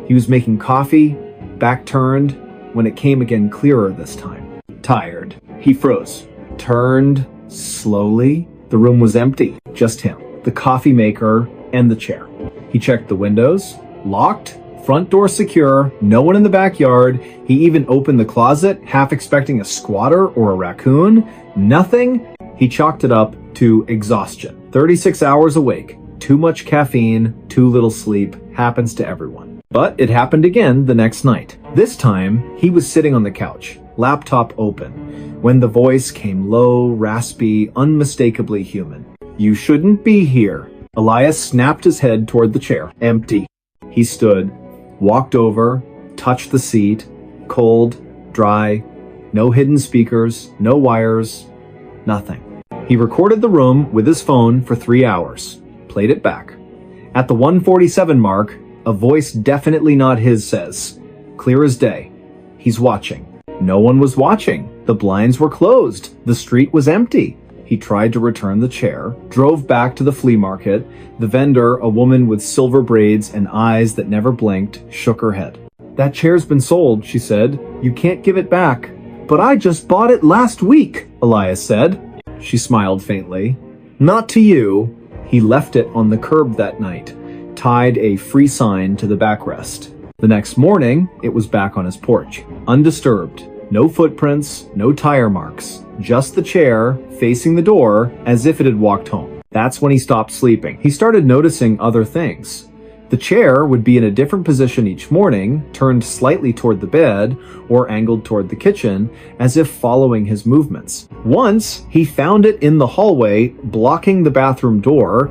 He was making coffee, back turned, when it came again clearer this time. Tired. He froze, turned slowly. The room was empty, just him, the coffee maker, and the chair. He checked the windows, locked, front door secure, no one in the backyard. He even opened the closet, half expecting a squatter or a raccoon. Nothing. He chalked it up to exhaustion. 36 hours awake, too much caffeine, too little sleep, happens to everyone. But it happened again the next night. This time, he was sitting on the couch, laptop open, when the voice came low, raspy, unmistakably human. You shouldn't be here. Elias snapped his head toward the chair. Empty. He stood, walked over, touched the seat, cold, dry, no hidden speakers, no wires, nothing. He recorded the room with his phone for 3 hours, played it back. At the 1:47 mark, a voice definitely not his says, clear as day, he's watching. No one was watching. The blinds were closed. The street was empty. He tried to return the chair, drove back to the flea market. The vendor, a woman with silver braids and eyes that never blinked, shook her head. That chair's been sold, she said. You can't give it back. But I just bought it last week, Elias said. She smiled faintly. Not to you. He left it on the curb that night, tied a free sign to the backrest. The next morning, it was back on his porch, undisturbed. No footprints, no tire marks, just the chair facing the door as if it had walked home. That's when he stopped sleeping. He started noticing other things. The chair would be in a different position each morning, turned slightly toward the bed or angled toward the kitchen, as if following his movements. Once, he found it in the hallway, blocking the bathroom door.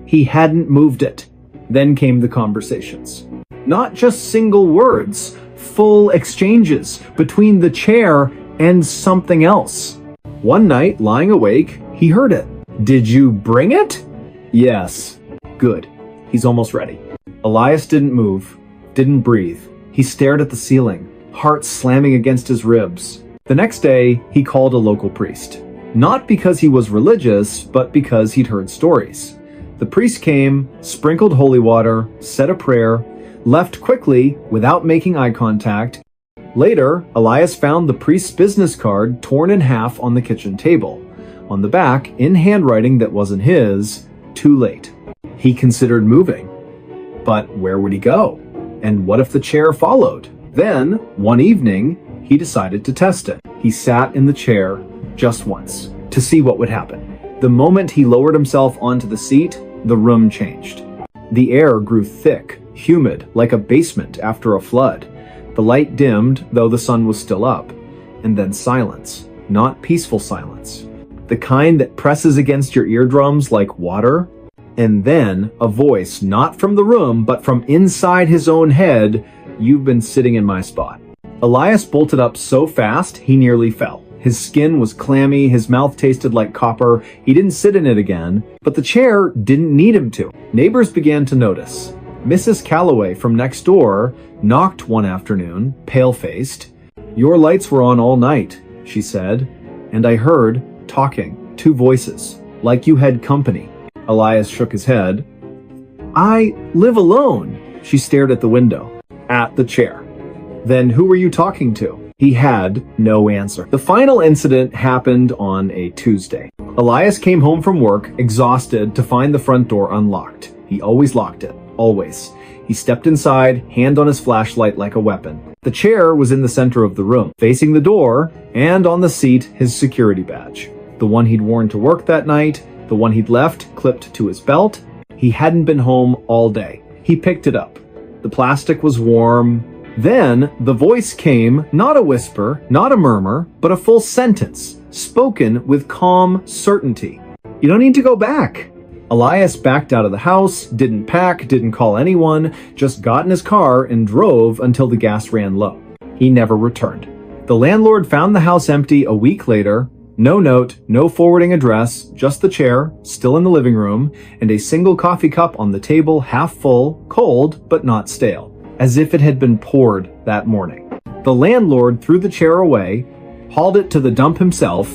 He hadn't moved it. Then came the conversations. Not just single words, full exchanges between the chair and something else. One night, lying awake, he heard it. Did you bring it? Yes. Good. He's almost ready. Elias didn't move, didn't breathe. He stared at the ceiling, heart slamming against his ribs. The next day, he called a local priest. Not because he was religious, but because he'd heard stories. The priest came, sprinkled holy water, said a prayer, left quickly without making eye contact. Later, Elias found the priest's business card torn in half on the kitchen table. On the back, in handwriting that wasn't his, too late. He considered moving. But where would he go? And what if the chair followed? Then, one evening, he decided to test it. He sat in the chair just once to see what would happen. The moment he lowered himself onto the seat, the room changed. The air grew thick, humid, like a basement after a flood. The light dimmed, though the sun was still up. And then silence. Not peaceful silence. The kind that presses against your eardrums like water. And then a voice, not from the room, but from inside his own head. You've been sitting in my spot. Elias bolted up so fast, he nearly fell. His skin was clammy, his mouth tasted like copper. He didn't sit in it again, but the chair didn't need him to. Neighbors began to notice. Mrs. Calloway from next door knocked one afternoon, pale-faced. Your lights were on all night, she said, and I heard talking, two voices, like you had company. Elias shook his head. I live alone. She stared at the window, at the chair. Then who were you talking to? He had no answer. The final incident happened on a Tuesday. Elias came home from work, exhausted, to find the front door unlocked. He always locked it. Always. He stepped inside, hand on his flashlight like a weapon. The chair was in the center of the room, facing the door, and on the seat, his security badge. The one he'd worn to work that night, the one he'd left clipped to his belt. He hadn't been home all day. He picked it up. The plastic was warm. Then the voice came, not a whisper, not a murmur, but a full sentence, spoken with calm certainty. You don't need to go back. Elias backed out of the house, didn't pack, didn't call anyone, just got in his car and drove until the gas ran low. He never returned. The landlord found the house empty a week later. No note, no forwarding address, just the chair, still in the living room, and a single coffee cup on the table, half full, cold, but not stale, as if it had been poured that morning. The landlord threw the chair away, hauled it to the dump himself,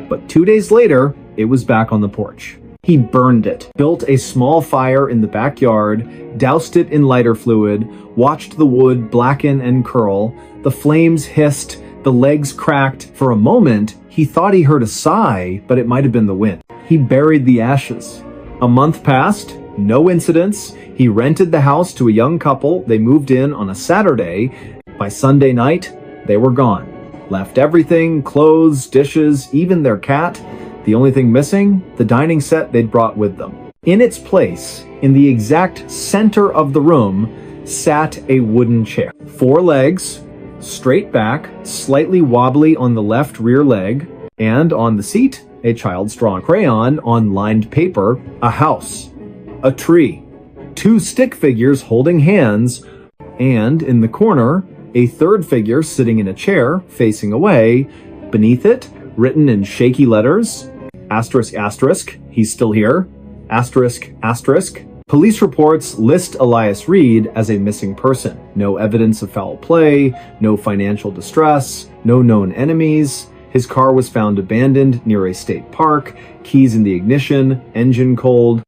but 2 days later, it was back on the porch. He burned it, built a small fire in the backyard, doused it in lighter fluid, watched the wood blacken and curl. The flames hissed, the legs cracked. For a moment, he thought he heard a sigh, but it might have been the wind. He buried the ashes. A month passed, no incidents. He rented the house to a young couple. They moved in on a Saturday. By Sunday night, they were gone. Left everything, clothes, dishes, even their cat. The only thing missing, the dining set they'd brought with them. In its place, in the exact center of the room, sat a wooden chair. 4 legs, straight back, slightly wobbly on the left rear leg, and on the seat, a child's drawn crayon on lined paper, a house, a tree, 2 stick figures holding hands, and in the corner, a third figure sitting in a chair facing away. Beneath it, written in shaky letters, asterisk asterisk, he's still here, asterisk asterisk. Police reports list Elias Reed as a missing person. No evidence of foul play, no financial distress, no known enemies. His car was found abandoned near a state park, keys in the ignition, engine cold.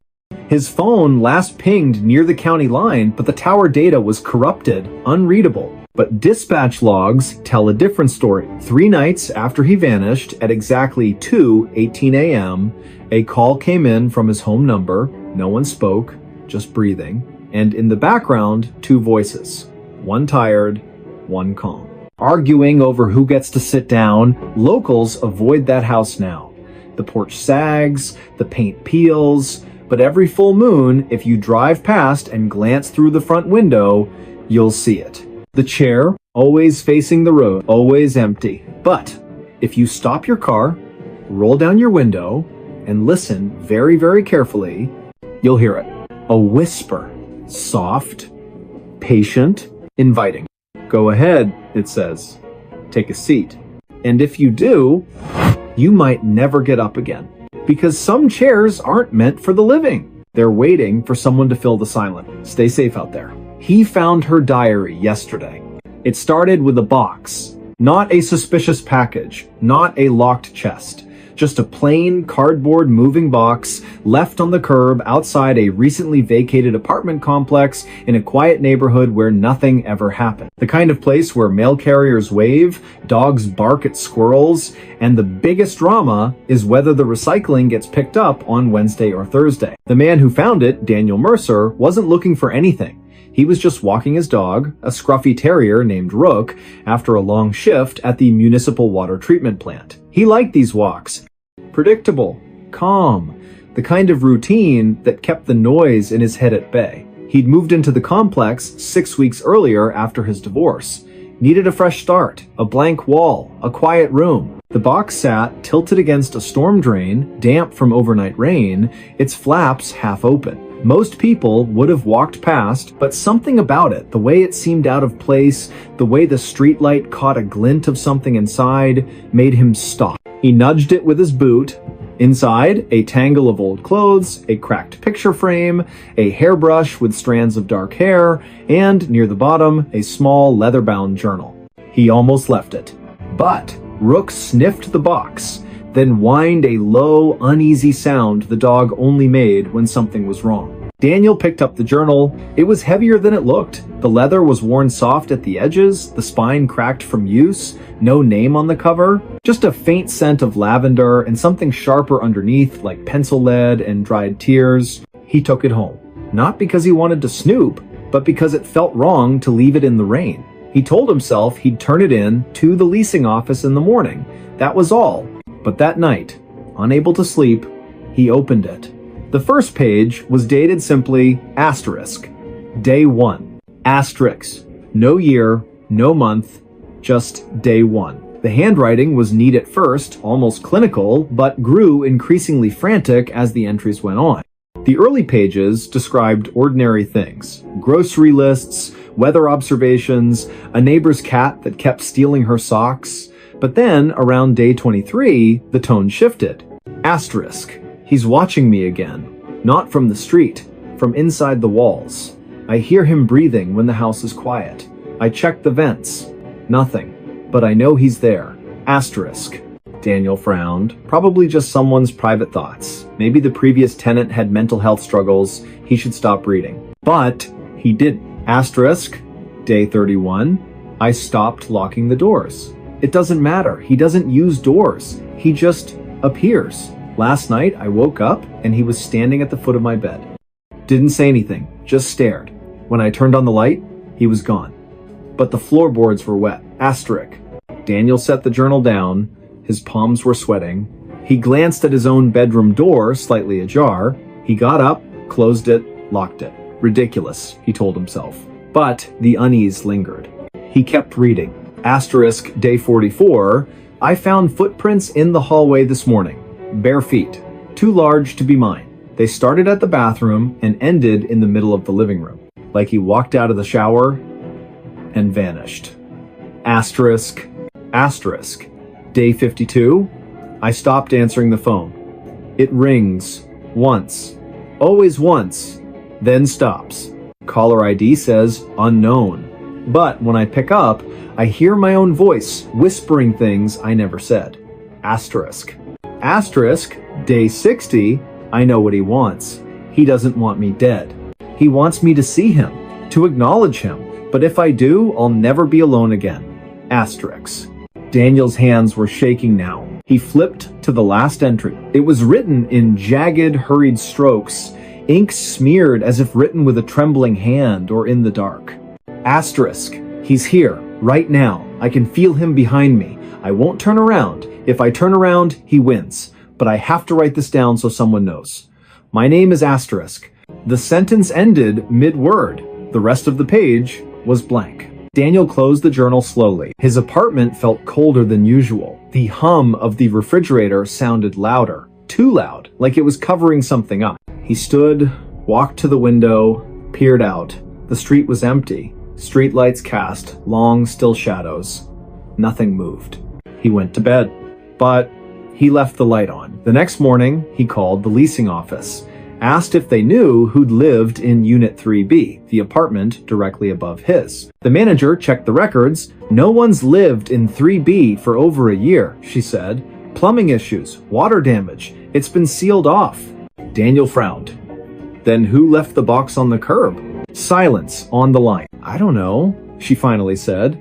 His phone last pinged near the county line, but the tower data was corrupted, unreadable. But dispatch logs tell a different story. 3 nights after he vanished, at exactly 2:18 a.m., a call came in from his home number. No one spoke, just breathing. And in the background, 2 voices. One tired, one calm. Arguing over who gets to sit down, locals avoid that house now. The porch sags, the paint peels, but every full moon, if you drive past and glance through the front window, you'll see it. The chair, always facing the road, always empty. But if you stop your car, roll down your window, and listen very, very carefully, you'll hear it. A whisper. Soft, patient, inviting. Go ahead, it says. Take a seat. And if you do, you might never get up again. Because some chairs aren't meant for the living. They're waiting for someone to fill the silence. Stay safe out there. He found her diary yesterday. It started with a box. Not a suspicious package. Not a locked chest. Just a plain cardboard moving box left on the curb outside a recently vacated apartment complex in a quiet neighborhood where nothing ever happened. The kind of place where mail carriers wave, dogs bark at squirrels, and the biggest drama is whether the recycling gets picked up on Wednesday or Thursday. The man who found it, Daniel Mercer, wasn't looking for anything. He was just walking his dog, a scruffy terrier named Rook, after a long shift at the municipal water treatment plant. He liked these walks. Predictable, calm, the kind of routine that kept the noise in his head at bay. He'd moved into the complex 6 weeks earlier after his divorce. Needed a fresh start, a blank wall, a quiet room. The box sat tilted against a storm drain, damp from overnight rain, its flaps half open. Most people would have walked past, but something about it, the way it seemed out of place, the way the streetlight caught a glint of something inside, made him stop. He nudged it with his boot. Inside, a tangle of old clothes, a cracked picture frame, a hairbrush with strands of dark hair, and near the bottom, a small leather-bound journal. He almost left it. But Rook sniffed the box, then whined a low, uneasy sound the dog only made when something was wrong. Daniel picked up the journal. It was heavier than it looked. The leather was worn soft at the edges, the spine cracked from use, no name on the cover, just a faint scent of lavender and something sharper underneath like pencil lead and dried tears. He took it home. Not because he wanted to snoop, but because it felt wrong to leave it in the rain. He told himself he'd turn it in to the leasing office in the morning. That was all. But that night, unable to sleep, he opened it. The first page was dated simply asterisk, day 1, asterisk, no year, no month, just day 1. The handwriting was neat at first, almost clinical, but grew increasingly frantic as the entries went on. The early pages described ordinary things, grocery lists, weather observations, a neighbor's cat that kept stealing her socks. But then, around day 23, the tone shifted. Asterisk. He's watching me again. Not from the street, from inside the walls. I hear him breathing when the house is quiet. I check the vents. Nothing. But I know he's there. Asterisk. Daniel frowned. Probably just someone's private thoughts. Maybe the previous tenant had mental health struggles. He should stop reading. But he didn't. Asterisk. Day 31. I stopped locking the doors. It doesn't matter. He doesn't use doors. He just appears. Last night, I woke up and he was standing at the foot of my bed. Didn't say anything, just stared. When I turned on the light, he was gone. But the floorboards were wet. Asterisk. Daniel set the journal down. His palms were sweating. He glanced at his own bedroom door, slightly ajar. He got up, closed it, locked it. Ridiculous, he told himself. But the unease lingered. He kept reading. Asterisk, day 44. I found footprints in the hallway this morning. Bare feet. Too large to be mine. They started at the bathroom and ended in the middle of the living room. Like he walked out of the shower and vanished. Asterisk. Asterisk. Day 52. I stopped answering the phone. It rings. Once. Always once. Then stops. Caller ID says unknown. But when I pick up, I hear my own voice whispering things I never said. Asterisk. Asterisk, day 60, I know what he wants. He doesn't want me dead. He wants me to see him, to acknowledge him, But if I do, I'll never be alone again. Asterisk. Daniel's hands were shaking now. He flipped to the last entry. It was written in jagged, hurried strokes, ink smeared as if written with a trembling hand or in the dark. Asterisk. He's here, right now. I can feel him behind me. I won't turn around. If I turn around, he wins. But I have to write this down so someone knows. My name is Asterisk. The sentence ended mid-word. The rest of the page was blank. Daniel closed the journal slowly. His apartment felt colder than usual. The hum of the refrigerator sounded louder. Too loud, like it was covering something up. He stood, walked to the window, peered out. The street was empty. Streetlights cast long, still shadows. Nothing moved. He went to bed. But he left the light on. The next morning, he called the leasing office, asked if they knew who'd lived in Unit 3B, the apartment directly above his. The manager checked the records. No one's lived in 3B for over a year, she said. Plumbing issues, water damage. It's been sealed off. Daniel frowned. Then who left the box on the curb? Silence on the line. I don't know, she finally said.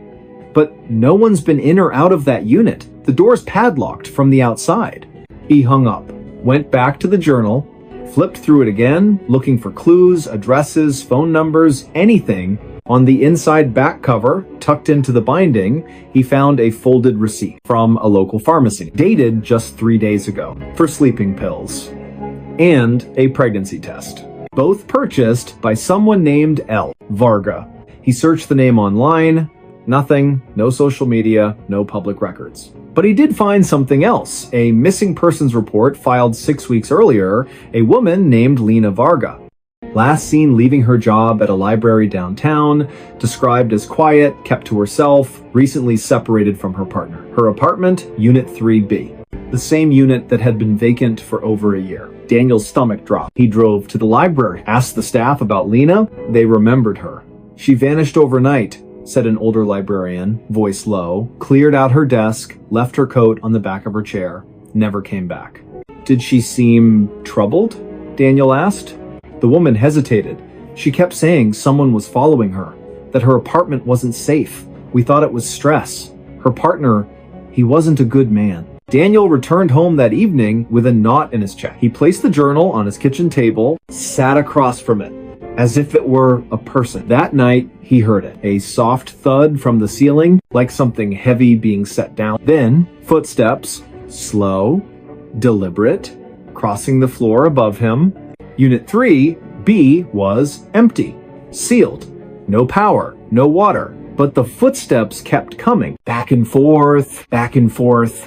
But no one's been in or out of that unit. The door's padlocked from the outside. He hung up, went back to the journal, flipped through it again, looking for clues, addresses, phone numbers, anything. On the inside back cover, tucked into the binding, he found a folded receipt from a local pharmacy, dated just 3 days ago, for sleeping pills, and a pregnancy test. Both purchased by someone named L. Varga. He searched the name online. Nothing, no social media, no public records. But he did find something else, a missing persons report filed 6 weeks earlier, a woman named Lena Varga. Last seen leaving her job at a library downtown, described as quiet, kept to herself, recently separated from her partner. Her apartment, Unit 3B, the same unit that had been vacant for over a year. Daniel's stomach dropped. He drove to the library, asked the staff about Lena. They remembered her. She vanished overnight, said an older librarian, voice low, cleared out her desk, left her coat on the back of her chair, never came back. Did she seem troubled? Daniel asked. The woman hesitated. She kept saying someone was following her, that her apartment wasn't safe. We thought it was stress. Her partner, he wasn't a good man. Daniel returned home that evening with a knot in his chest. He placed the journal on his kitchen table, sat across from it, as if it were a person. That night, he heard it. A soft thud from the ceiling, like something heavy being set down. Then, footsteps, slow, deliberate, crossing the floor above him. Unit 3B was empty, sealed. No power, no water. But the footsteps kept coming. Back and forth,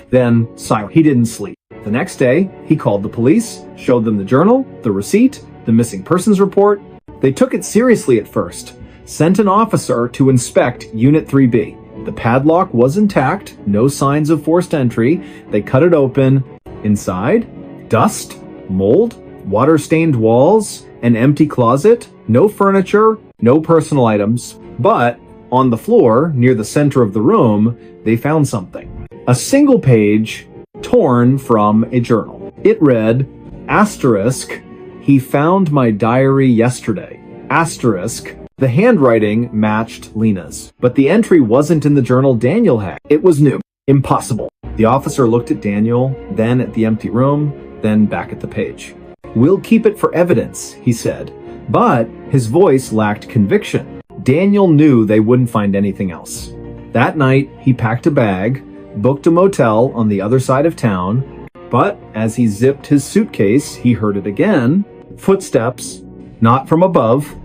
then silent. He didn't sleep. The next day, he called the police, showed them the journal, the receipt, the missing persons report. They took it seriously at first, sent an officer to inspect Unit 3B. The padlock was intact, no signs of forced entry. They cut it open. Inside, dust, mold, water-stained walls, an empty closet, no furniture, no personal items. But on the floor, near the center of the room, they found something. A single page torn from a journal. It read, asterisk, he found my diary yesterday. Asterisk. The handwriting matched Lena's, but the entry wasn't in the journal Daniel had. It was new. Impossible. The officer looked at Daniel, then at the empty room, then back at the page. We'll keep it for evidence, he said, but his voice lacked conviction. Daniel knew they wouldn't find anything else. That night, he packed a bag, booked a motel on the other side of town, but as he zipped his suitcase, he heard it again. Footsteps, not from above,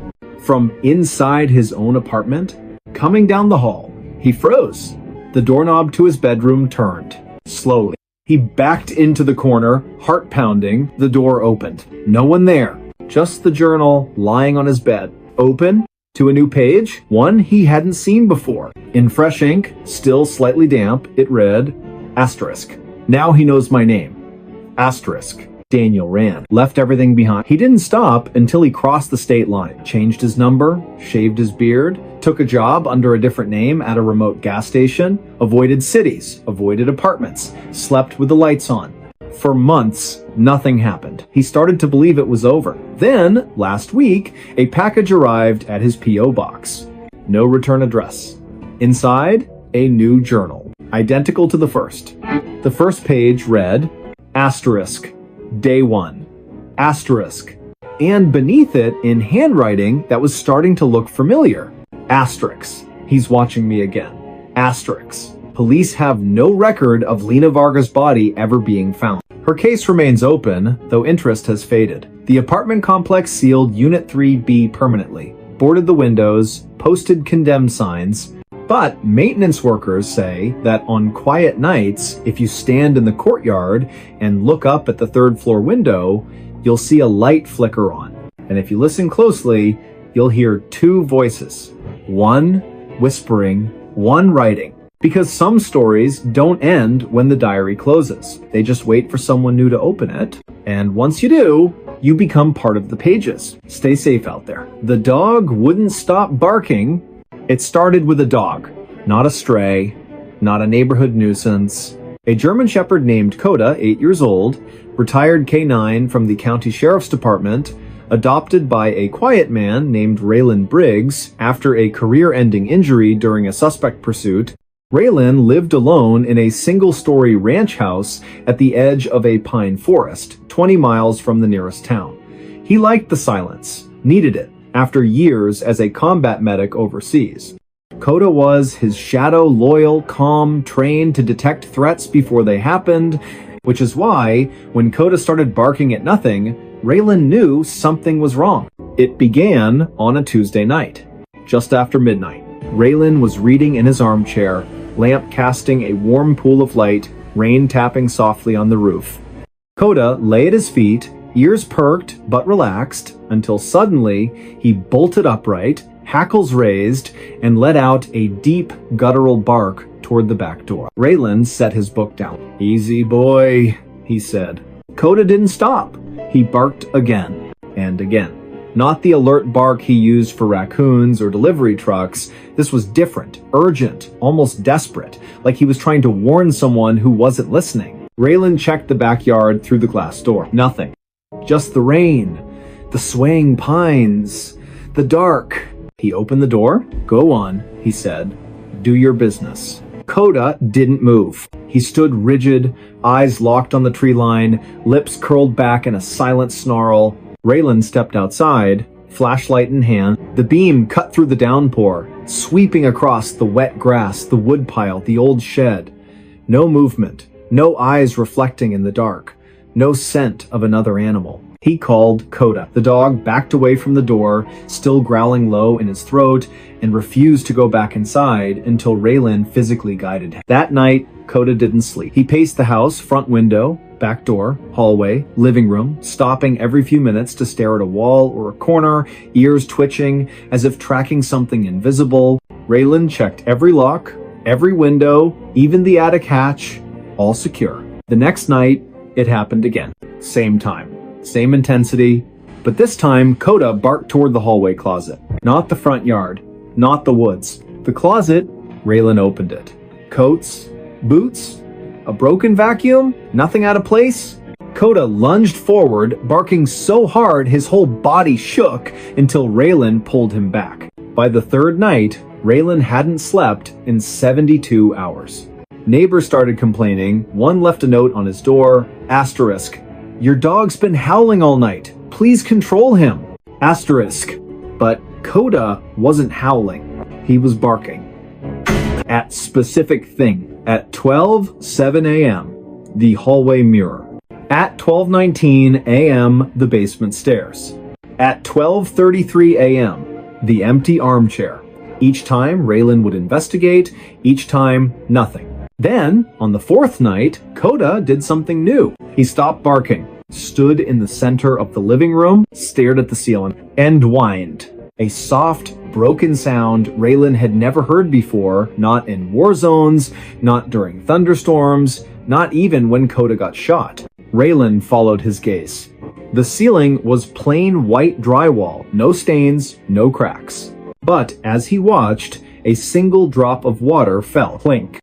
from inside his own apartment, coming down the hall. He froze. The doorknob to his bedroom turned. Slowly. He backed into the corner, heart pounding. The door opened. No one there. Just the journal lying on his bed. Open to a new page, one he hadn't seen before. In fresh ink, still slightly damp, it read, asterisk. Now he knows my name. Asterisk. Daniel ran, left everything behind. He didn't stop until he crossed the state line, changed his number, shaved his beard, took a job under a different name at a remote gas station, avoided cities, avoided apartments, slept with the lights on. For months, nothing happened. He started to believe it was over. Then, last week, a package arrived at his P.O. box. no return address. Inside, a new journal, identical to the first. The first page read, asterisk, day 1, asterisk, and beneath it, in handwriting that was starting to look familiar, asterisk, he's watching me again, asterisk. Police have no record of Lena Varga's body ever being found. Her case remains open, though interest has faded. The apartment complex sealed Unit 3B permanently, boarded the windows, posted condemned signs, but maintenance workers say that on quiet nights, if you stand in the courtyard and look up at the third floor window, you'll see a light flicker on. And if you listen closely, you'll hear 2 voices, one whispering, one writing. Because some stories don't end when the diary closes. They just wait for someone new to open it. And once you do, you become part of the pages. Stay safe out there. The dog wouldn't stop barking. It started with a dog, not a stray, not a neighborhood nuisance. A German Shepherd named Coda, 8 years old, retired K9 from the county sheriff's department, adopted by a quiet man named Raylan Briggs after a career-ending injury during a suspect pursuit. Raylan lived alone in a single-story ranch house at the edge of a pine forest, 20 miles from the nearest town. He liked the silence, needed it, after years as a combat medic overseas. Coda was his shadow, loyal, calm, trained to detect threats before they happened, which is why, when Coda started barking at nothing, Raylan knew something was wrong. It began on a Tuesday night, just after midnight. Raylan was reading in his armchair, lamp casting a warm pool of light, rain tapping softly on the roof. Coda lay at his feet, ears perked but relaxed, until suddenly he bolted upright, hackles raised, and let out a deep, guttural bark toward the back door. Raylan set his book down. "Easy, boy," he said. Coda didn't stop. He barked again and again. Not the alert bark he used for raccoons or delivery trucks. This was different, urgent, almost desperate, like he was trying to warn someone who wasn't listening. Raylan checked the backyard through the glass door. Nothing. Just the rain, the swaying pines, the dark. He opened the door. "Go on," he said. "Do your business." Coda didn't move. He stood rigid, eyes locked on the tree line, lips curled back in a silent snarl. Raylan stepped outside, flashlight in hand. The beam cut through the downpour, sweeping across the wet grass, the woodpile, the old shed. No movement, no eyes reflecting in the dark, no scent of another animal. He called Coda. The dog backed away from the door, still growling low in his throat, and refused to go back inside until Raylan physically guided him. That night, Coda didn't sleep. He paced the house, front window, back door, hallway, living room, stopping every few minutes to stare at a wall or a corner, ears twitching as if tracking something invisible. Raylan checked every lock, every window, even the attic hatch, all secure. The next night, it happened again. Same time, same intensity, but this time Coda barked toward the hallway closet. Not the front yard, not the woods. The closet, Raylan opened it. Coats, boots, a broken vacuum, nothing out of place. Coda lunged forward, barking so hard his whole body shook until Raylan pulled him back. By the third night, Raylan hadn't slept in 72 hours. Neighbors started complaining. One left a note on his door, asterisk, "Your dog's been howling all night. Please control him." Asterisk. But Coda wasn't howling. He was barking. At specific thing. At 12:07 a.m., the hallway mirror. At 12:19 a.m., the basement stairs. At 12:33 a.m., the empty armchair. Each time, Raylan would investigate. Each time, nothing. Then, on the fourth night, Coda did something new. He stopped barking, stood in the center of the living room, stared at the ceiling, and whined. A soft, broken sound Raylan had never heard before, not in war zones, not during thunderstorms, not even when Coda got shot. Raylan followed his gaze. The ceiling was plain white drywall, no stains, no cracks. But as he watched, a single drop of water fell. Clink.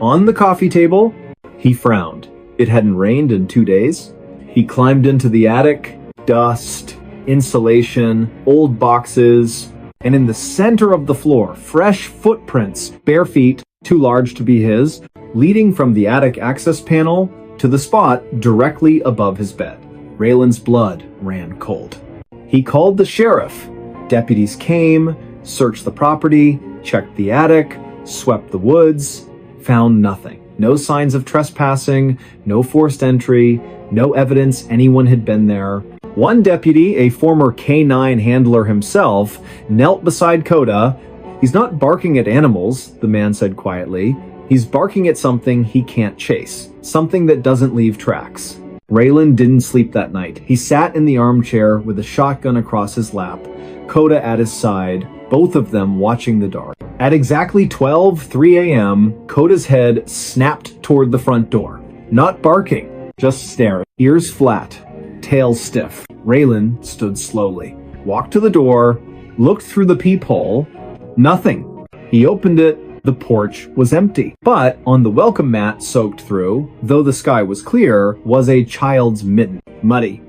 On the coffee table, he frowned. It hadn't rained in 2 days. He climbed into the attic. Dust, insulation, old boxes. And in the center of the floor, fresh footprints, bare feet, too large to be his, leading from the attic access panel to the spot directly above his bed. Raylan's blood ran cold. He called the sheriff. Deputies came, searched the property, checked the attic, swept the woods, found nothing. No signs of trespassing, no forced entry, no evidence anyone had been there. One deputy, a former K9 handler himself, knelt beside Coda. "He's not barking at animals," the man said quietly. "He's barking at something he can't chase, something that doesn't leave tracks." Raylan didn't sleep that night. He sat in the armchair with a shotgun across his lap, Coda at his side, both of them watching the dark. At exactly 12:03 a.m., Coda's head snapped toward the front door. Not barking, just staring, ears flat, tail stiff. Raylan stood slowly, walked to the door, looked through the peephole. Nothing. He opened it. The porch was empty. But on the welcome mat soaked through, though the sky was clear, was a child's mitten. Muddy.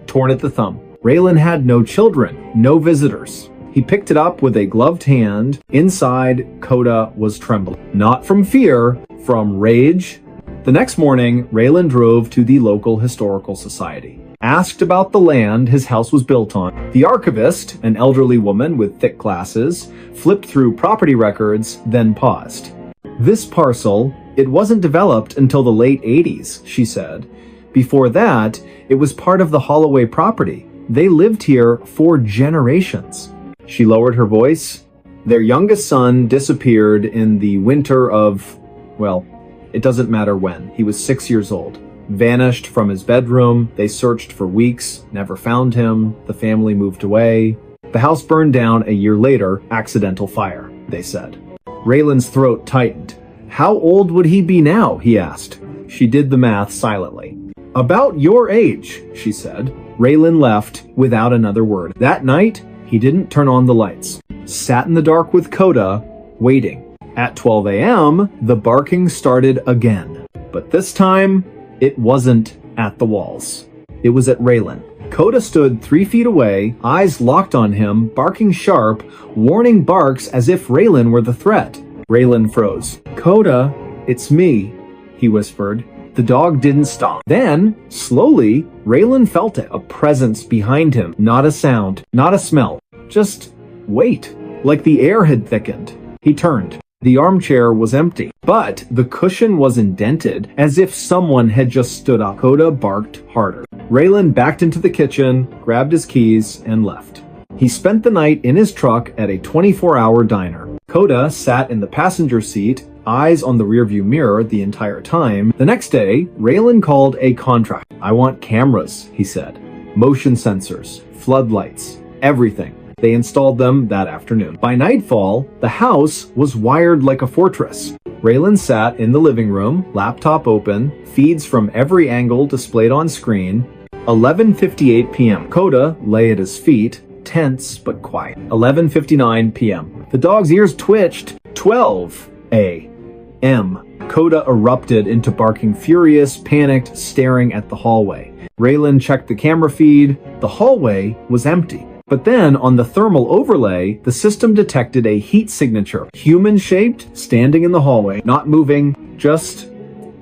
Torn at the thumb. Raylan had no children, no visitors. He picked it up with a gloved hand. Inside, Coda was trembling. Not from fear, from rage. The next morning, Raylan drove to the local historical society. Asked about the land his house was built on. The archivist, an elderly woman with thick glasses, flipped through property records, then paused. "This parcel, it wasn't developed until the late 80s, she said. Before that, it was part of the Holloway property. They lived here for generations." She lowered her voice. "Their youngest son disappeared in the winter of, well, it doesn't matter when. He was 6 years old. Vanished from his bedroom. They searched for weeks, never found him. The family moved away. The house burned down a year later, accidental fire, they said." Raylan's throat tightened. "How old would he be now?" he asked. She did the math silently. "About your age," she said. Raylan left without another word. That night, he didn't turn on the lights. Sat in the dark with Coda, waiting. At 12 a.m., the barking started again. But this time, it wasn't at the walls. It was at Raylan. Coda stood 3 feet away, eyes locked on him, barking sharp, warning barks as if Raylan were the threat. Raylan froze. "Coda, it's me," he whispered. The dog didn't stop. Then, slowly, Raylan felt it, a presence behind him. Not a sound, not a smell, just weight, like the air had thickened. He turned. The armchair was empty, but the cushion was indented, as if someone had just stood up. Coda barked harder. Raylan backed into the kitchen, grabbed his keys, and left. He spent the night in his truck at a 24-hour diner. Coda sat in the passenger seat, eyes on the rearview mirror the entire time. The next day, Raylan called a contractor. "I want cameras," he said. "Motion sensors, floodlights, everything." They installed them that afternoon. By nightfall, the house was wired like a fortress. Raylan sat in the living room, laptop open, feeds from every angle displayed on screen. 11:58 p.m. Coda lay at his feet, tense but quiet. 11:59 p.m. The dog's ears twitched. 12 a.m. Coda erupted into barking, furious, panicked, staring at the hallway. Raylan checked the camera feed. The hallway was empty. But then, on the thermal overlay, the system detected a heat signature. Human-shaped, standing in the hallway, not moving, just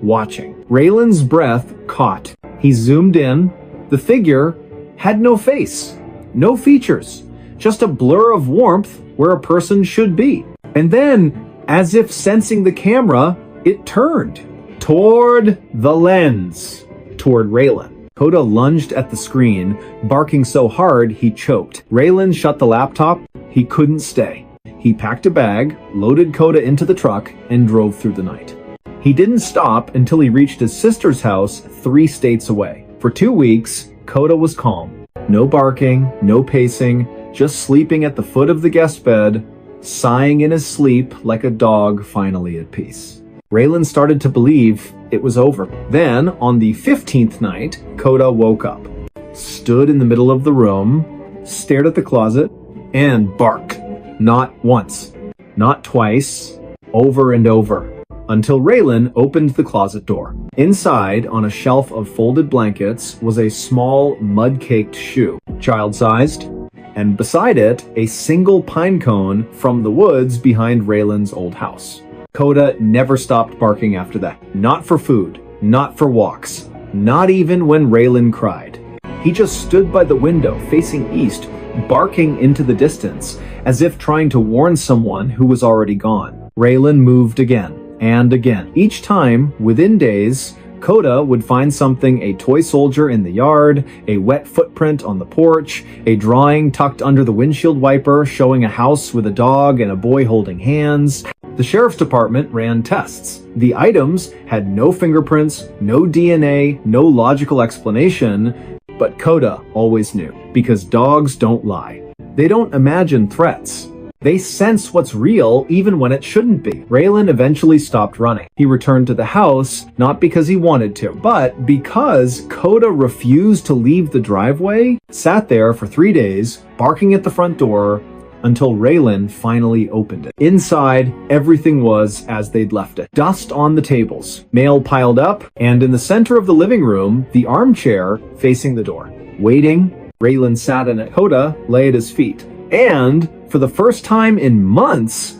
watching. Raylan's breath caught. He zoomed in. The figure had no face, no features, just a blur of warmth where a person should be. And then, as if sensing the camera, it turned toward the lens, toward Raylan. Coda lunged at the screen, barking so hard he choked. Raylan shut the laptop. He couldn't stay. He packed a bag, loaded Coda into the truck, and drove through the night. He didn't stop until he reached his sister's house 3 states away. For 2 weeks, Coda was calm. No barking, no pacing, just sleeping at the foot of the guest bed, sighing in his sleep like a dog finally at peace. Raylan started to believe it was over. Then, on the 15th night, Coda woke up, stood in the middle of the room, stared at the closet, and barked. Not once, not twice, over and over, until Raylan opened the closet door. Inside, on a shelf of folded blankets, was a small, mud-caked shoe. Child-sized, and beside it, a single pine cone from the woods behind Raylan's old house. Coda never stopped barking after that. Not for food, not for walks, not even when Raylan cried. He just stood by the window facing east, barking into the distance, as if trying to warn someone who was already gone. Raylan moved again and again. Each time, within days, Coda would find something: a toy soldier in the yard, a wet footprint on the porch, a drawing tucked under the windshield wiper showing a house with a dog and a boy holding hands. The sheriff's department ran tests. The items had no fingerprints, no DNA, no logical explanation, but Coda always knew, because dogs don't lie. They don't imagine threats. They sense what's real even when it shouldn't be. Raylan eventually stopped running. He returned to the house, not because he wanted to, but because Coda refused to leave the driveway, sat there for 3 days, barking at the front door, until Raylan finally opened it. Inside, everything was as they'd left it. Dust on the tables, mail piled up, and in the center of the living room, the armchair facing the door. Waiting, Raylan sat in it. Coda lay at his feet. And for the first time in months,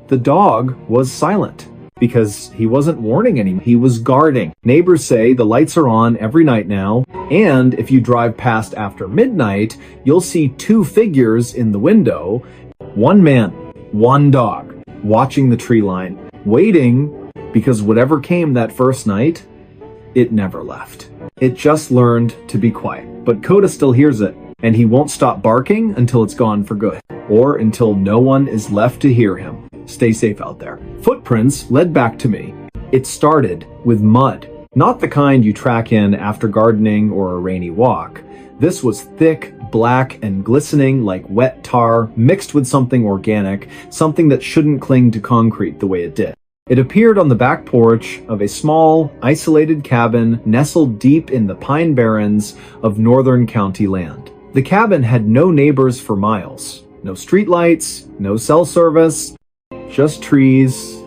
the dog was silent, because he wasn't warning anyone. He was guarding. Neighbors say the lights are on every night now, and if you drive past after midnight, you'll see 2 figures in the window, 1 man, 1 dog, watching the tree line, waiting, because whatever came that first night, it never left. It just learned to be quiet. But Coda still hears it, and he won't stop barking until it's gone for good, or until no one is left to hear him. Stay safe out there. Footprints led back to me. It started with mud. Not the kind you track in after gardening or a rainy walk. This was thick, black, and glistening like wet tar mixed with something organic, something that shouldn't cling to concrete the way it did. It appeared on the back porch of a small, isolated cabin nestled deep in the pine barrens of northern county land. The cabin had no neighbors for miles. No streetlights, no cell service, just trees,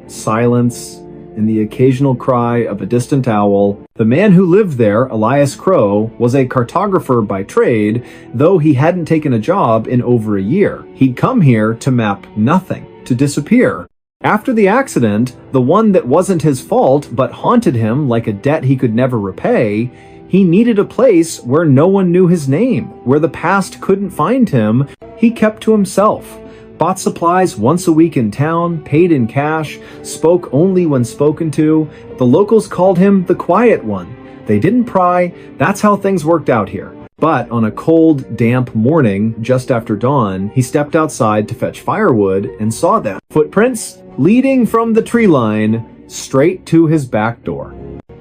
silence, and the occasional cry of a distant owl. The man who lived there, Elias Crow, was a cartographer by trade, though he hadn't taken a job in over a year. He'd come here to map nothing, to disappear. After the accident, the one that wasn't his fault but haunted him like a debt he could never repay, he needed a place where no one knew his name, where the past couldn't find him. He kept to himself, bought supplies once a week in town, paid in cash, spoke only when spoken to. The locals called him the quiet one. They didn't pry. That's how things worked out here. But on a cold, damp morning, just after dawn, he stepped outside to fetch firewood and saw them. Footprints leading from the tree line straight to his back door.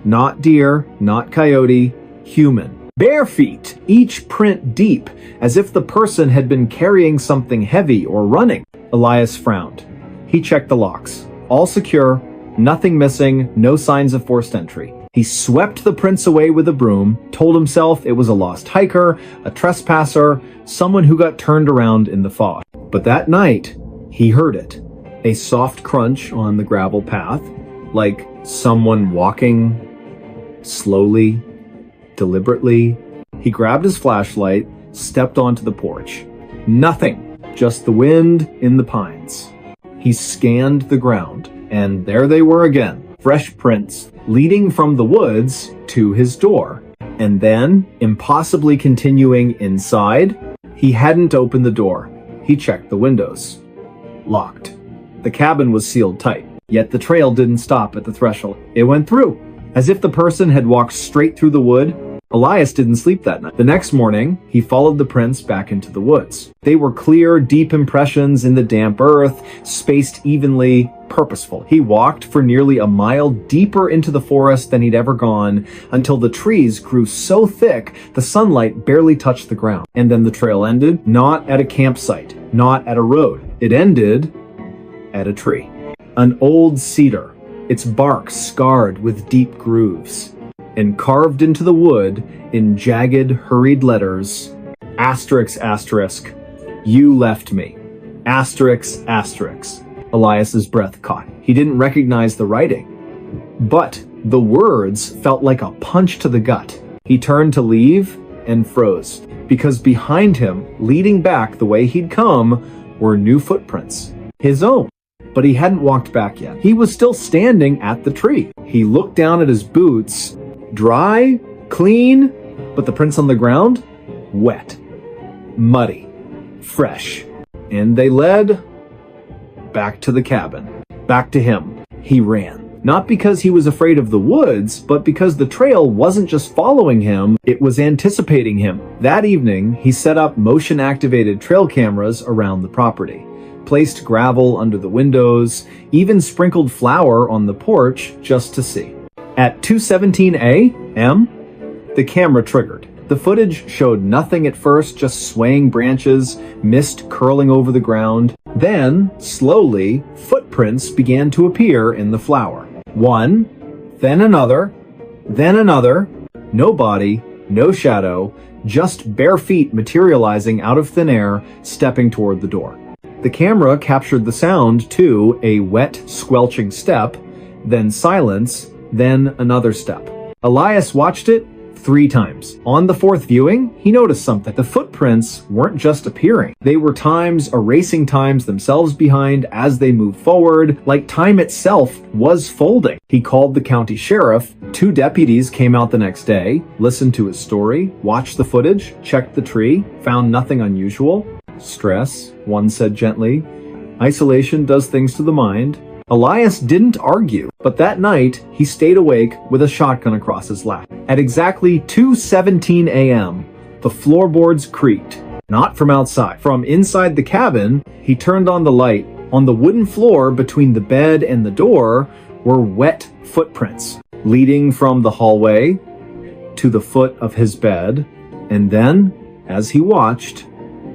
Not deer, not coyote, human. Bare feet, each print deep, as if the person had been carrying something heavy or running. Elias frowned. He checked the locks. All secure, nothing missing, no signs of forced entry. He swept the prints away with a broom, told himself it was a lost hiker, a trespasser, someone who got turned around in the fog. But that night, he heard it. A soft crunch on the gravel path, like someone walking slowly, deliberately. He grabbed his flashlight, stepped onto the porch. Nothing, just the wind in the pines. He scanned the ground, and there they were again. Fresh prints leading from the woods to his door. And then, impossibly continuing inside, he hadn't opened the door. He checked the windows. Locked. The cabin was sealed tight, yet the trail didn't stop at the threshold. It went through, as if the person had walked straight through the wood. Elias didn't sleep that night. The next morning, he followed the prints back into the woods. They were clear, deep impressions in the damp earth, spaced evenly, purposeful. He walked for nearly a mile deeper into the forest than he'd ever gone, until the trees grew so thick the sunlight barely touched the ground. And then the trail ended, not at a campsite, not at a road. It ended at a tree. An old cedar, its bark scarred with deep grooves. And carved into the wood, in jagged, hurried letters, asterisk, asterisk, you left me. Asterisk, asterisk. Elias's breath caught. He didn't recognize the writing, but the words felt like a punch to the gut. He turned to leave, and froze, because behind him, leading back the way he'd come, were new footprints. His own. But he hadn't walked back yet. He was still standing at the tree. He looked down at his boots. Dry, clean, but the prints on the ground? Wet, muddy, fresh. And they led back to the cabin. Back to him. He ran. Not because he was afraid of the woods, but because the trail wasn't just following him, it was anticipating him. That evening, he set up motion-activated trail cameras around the property, placed gravel under the windows, even sprinkled flour on the porch just to see. At 2:17 a.m., the camera triggered. The footage showed nothing at first, just swaying branches, mist curling over the ground. Then, slowly, footprints began to appear in the flour. One, then another, no body, no shadow, just bare feet materializing out of thin air, stepping toward the door. The camera captured the sound too, a wet, squelching step, then silence, then another step. Elias watched it 3 times. On the 4th viewing, he noticed something. The footprints weren't just appearing. They were erasing times themselves behind as they moved forward, like time itself was folding. He called the county sheriff. 2 deputies came out the next day, listened to his story, watched the footage, checked the tree, found nothing unusual. Stress, one said gently. Isolation does things to the mind. Elias didn't argue, but that night, he stayed awake with a shotgun across his lap. At exactly 2:17 a.m., the floorboards creaked. Not from outside. From inside the cabin, he turned on the light. On the wooden floor between the bed and the door were wet footprints, leading from the hallway to the foot of his bed, and then, as he watched,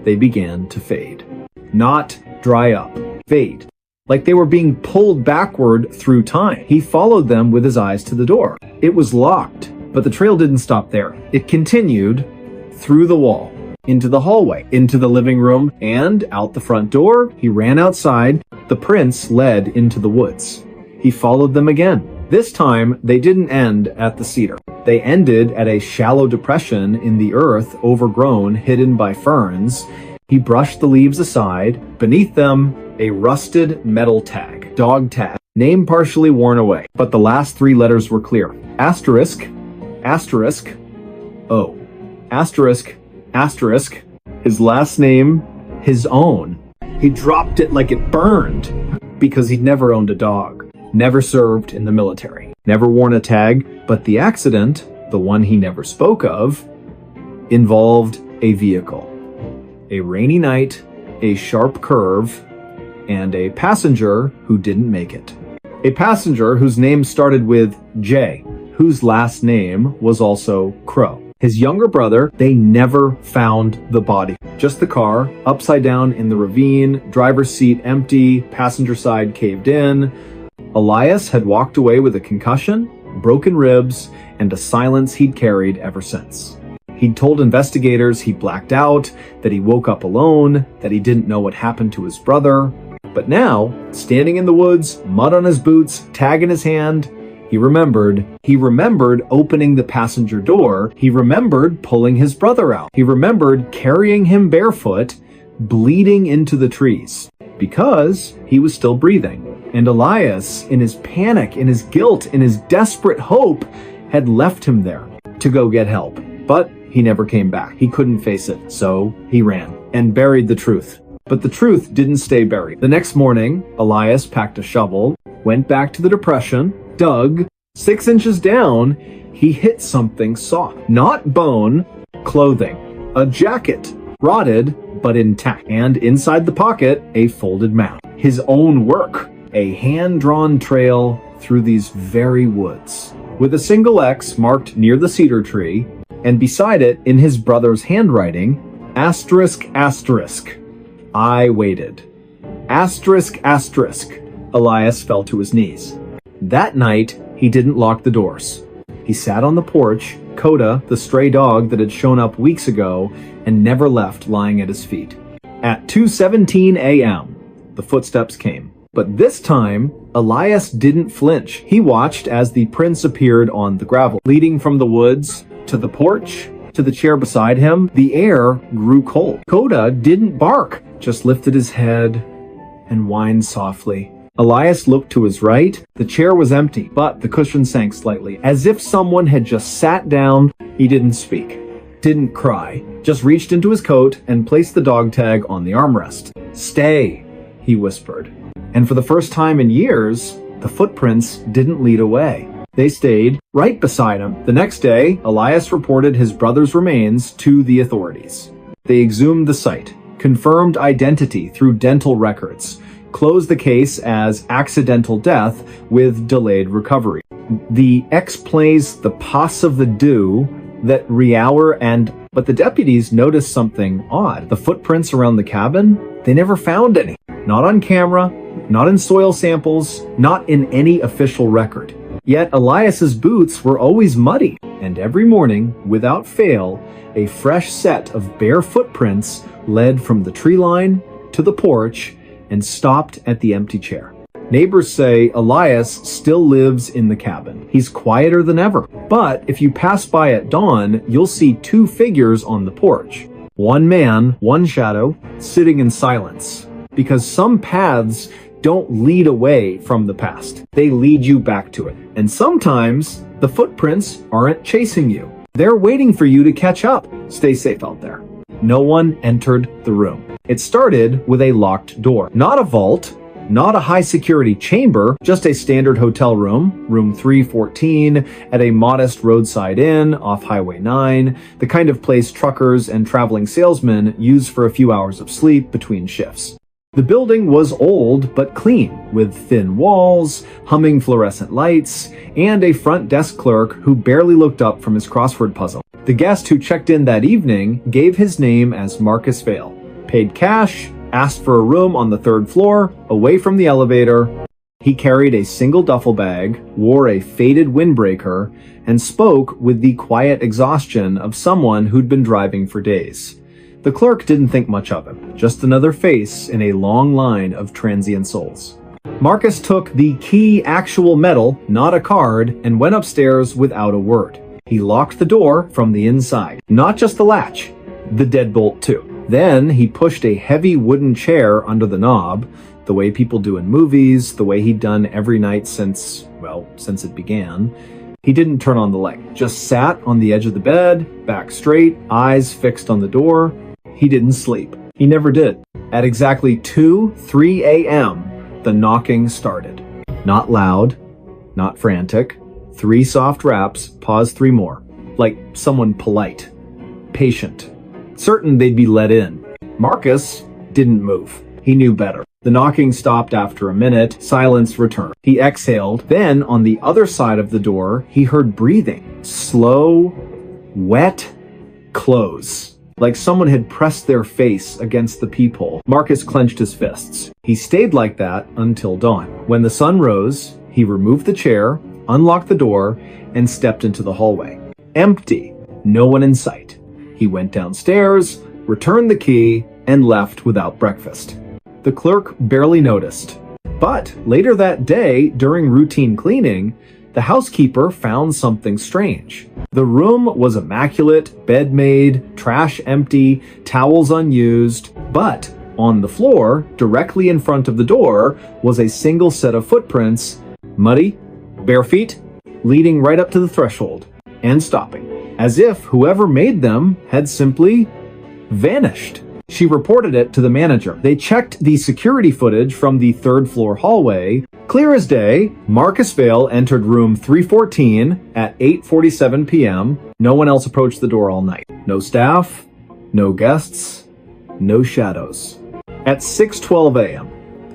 they began to fade. Not dry up, fade. Like they were being pulled backward through time. He followed them with his eyes to the door. It was locked, but the trail didn't stop there. It continued through the wall, into the hallway, into the living room, and out the front door. He ran outside. The prints led into the woods. He followed them again. This time, they didn't end at the cedar. They ended at a shallow depression in the earth, overgrown, hidden by ferns. He brushed the leaves aside. Beneath them, a rusted metal tag, dog tag, name partially worn away, but the last 3 letters were clear. Asterisk, asterisk, O. Asterisk, asterisk, his last name, his own. He dropped it like it burned, because he'd never owned a dog, never served in the military, never worn a tag, but the accident, the one he never spoke of, involved a vehicle. A rainy night, a sharp curve, and a passenger who didn't make it. A passenger whose name started with J, whose last name was also Crow. His younger brother, they never found the body. Just the car, upside down in the ravine, driver's seat empty, passenger side caved in. Elias had walked away with a concussion, broken ribs, and a silence he'd carried ever since. He'd told investigators he blacked out, that he woke up alone, that he didn't know what happened to his brother. But now, standing in the woods, mud on his boots, tag in his hand, he remembered opening the passenger door. He remembered pulling his brother out. He remembered carrying him barefoot, bleeding into the trees, because he was still breathing. And Elias, in his panic, in his guilt, in his desperate hope, had left him there to go get help. But he never came back. He couldn't face it, so he ran and buried the truth. But the truth didn't stay buried. The next morning, Elias packed a shovel, went back to the depression, dug. 6 inches down, he hit something soft. Not bone, clothing. A jacket, rotted but intact. And inside the pocket, a folded map. His own work. A hand-drawn trail through these very woods, with a single X marked near the cedar tree, and beside it, in his brother's handwriting, asterisk, asterisk. I waited. Asterisk, asterisk. Elias fell to his knees. That night, he didn't lock the doors. He sat on the porch, Coda, the stray dog that had shown up weeks ago and never left lying at his feet. At 2:17 a.m., the footsteps came. But this time, Elias didn't flinch. He watched as the prints appeared on the gravel, leading from the woods to the porch to the chair beside him, the air grew cold. Coda didn't bark, just lifted his head and whined softly. Elias looked to his right. The chair was empty, but the cushion sank slightly, as if someone had just sat down. He didn't speak, didn't cry, just reached into his coat and placed the dog tag on the armrest. "Stay," he whispered. And for the first time in years, the footprints didn't lead away. They stayed right beside him. The next day, Elias reported his brother's remains to the authorities. They exhumed the site, confirmed identity through dental records, closed the case as accidental death with delayed recovery. The X plays the pass of the do that Riauer but the deputies noticed something odd. The footprints around the cabin, they never found any. Not on camera, not in soil samples, not in any official record. Yet Elias's boots were always muddy, and every morning, without fail, a fresh set of bare footprints led from the tree line to the porch and stopped at the empty chair. Neighbors say Elias still lives in the cabin. He's quieter than ever. But if you pass by at dawn, you'll see two figures on the porch. One man, one shadow, sitting in silence. Because some paths don't lead away from the past. They lead you back to it. And sometimes the footprints aren't chasing you. They're waiting for you to catch up. Stay safe out there. No one entered the room. It started with a locked door. Not a vault, not a high-security chamber, just a standard hotel room, room 314, at a modest roadside inn off Highway 9, the kind of place truckers and traveling salesmen use for a few hours of sleep between shifts. The building was old but clean, with thin walls, humming fluorescent lights, and a front desk clerk who barely looked up from his crossword puzzle. The guest who checked in that evening gave his name as Marcus Vale, paid cash, asked for a room on the third floor, away from the elevator. He carried a single duffel bag, wore a faded windbreaker, and spoke with the quiet exhaustion of someone who'd been driving for days. The clerk didn't think much of him, just another face in a long line of transient souls. Marcus took the key actual metal, not a card, and went upstairs without a word. He locked the door from the inside, not just the latch, the deadbolt too. Then he pushed a heavy wooden chair under the knob, the way people do in movies, the way he'd done every night since it began. He didn't turn on the light, just sat on the edge of the bed, back straight, eyes fixed on the door. He didn't sleep. He never did. At exactly 3 a.m., the knocking started. Not loud, not frantic. 3 soft raps, pause 3 more. Like someone polite, patient, certain they'd be let in. Marcus didn't move. He knew better. The knocking stopped after a minute. Silence returned. He exhaled. Then, on the other side of the door, he heard breathing. Slow, wet, close. Like someone had pressed their face against the peephole. Marcus clenched his fists. He stayed like that until dawn. When the sun rose, he removed the chair, unlocked the door, and stepped into the hallway. Empty. No one in sight. He went downstairs, returned the key, and left without breakfast. The clerk barely noticed. But later that day, during routine cleaning, the housekeeper found something strange. The room was immaculate, bed made, trash empty, towels unused, but on the floor, directly in front of the door, was a single set of footprints, muddy, bare feet, leading right up to the threshold, and stopping, as if whoever made them had simply vanished. She reported it to the manager. They checked the security footage from the third floor hallway. Clear as day, Marcus Vale entered room 314 at 8:47 p.m. No one else approached the door all night. No staff, no guests, no shadows. At 6:12 a.m.,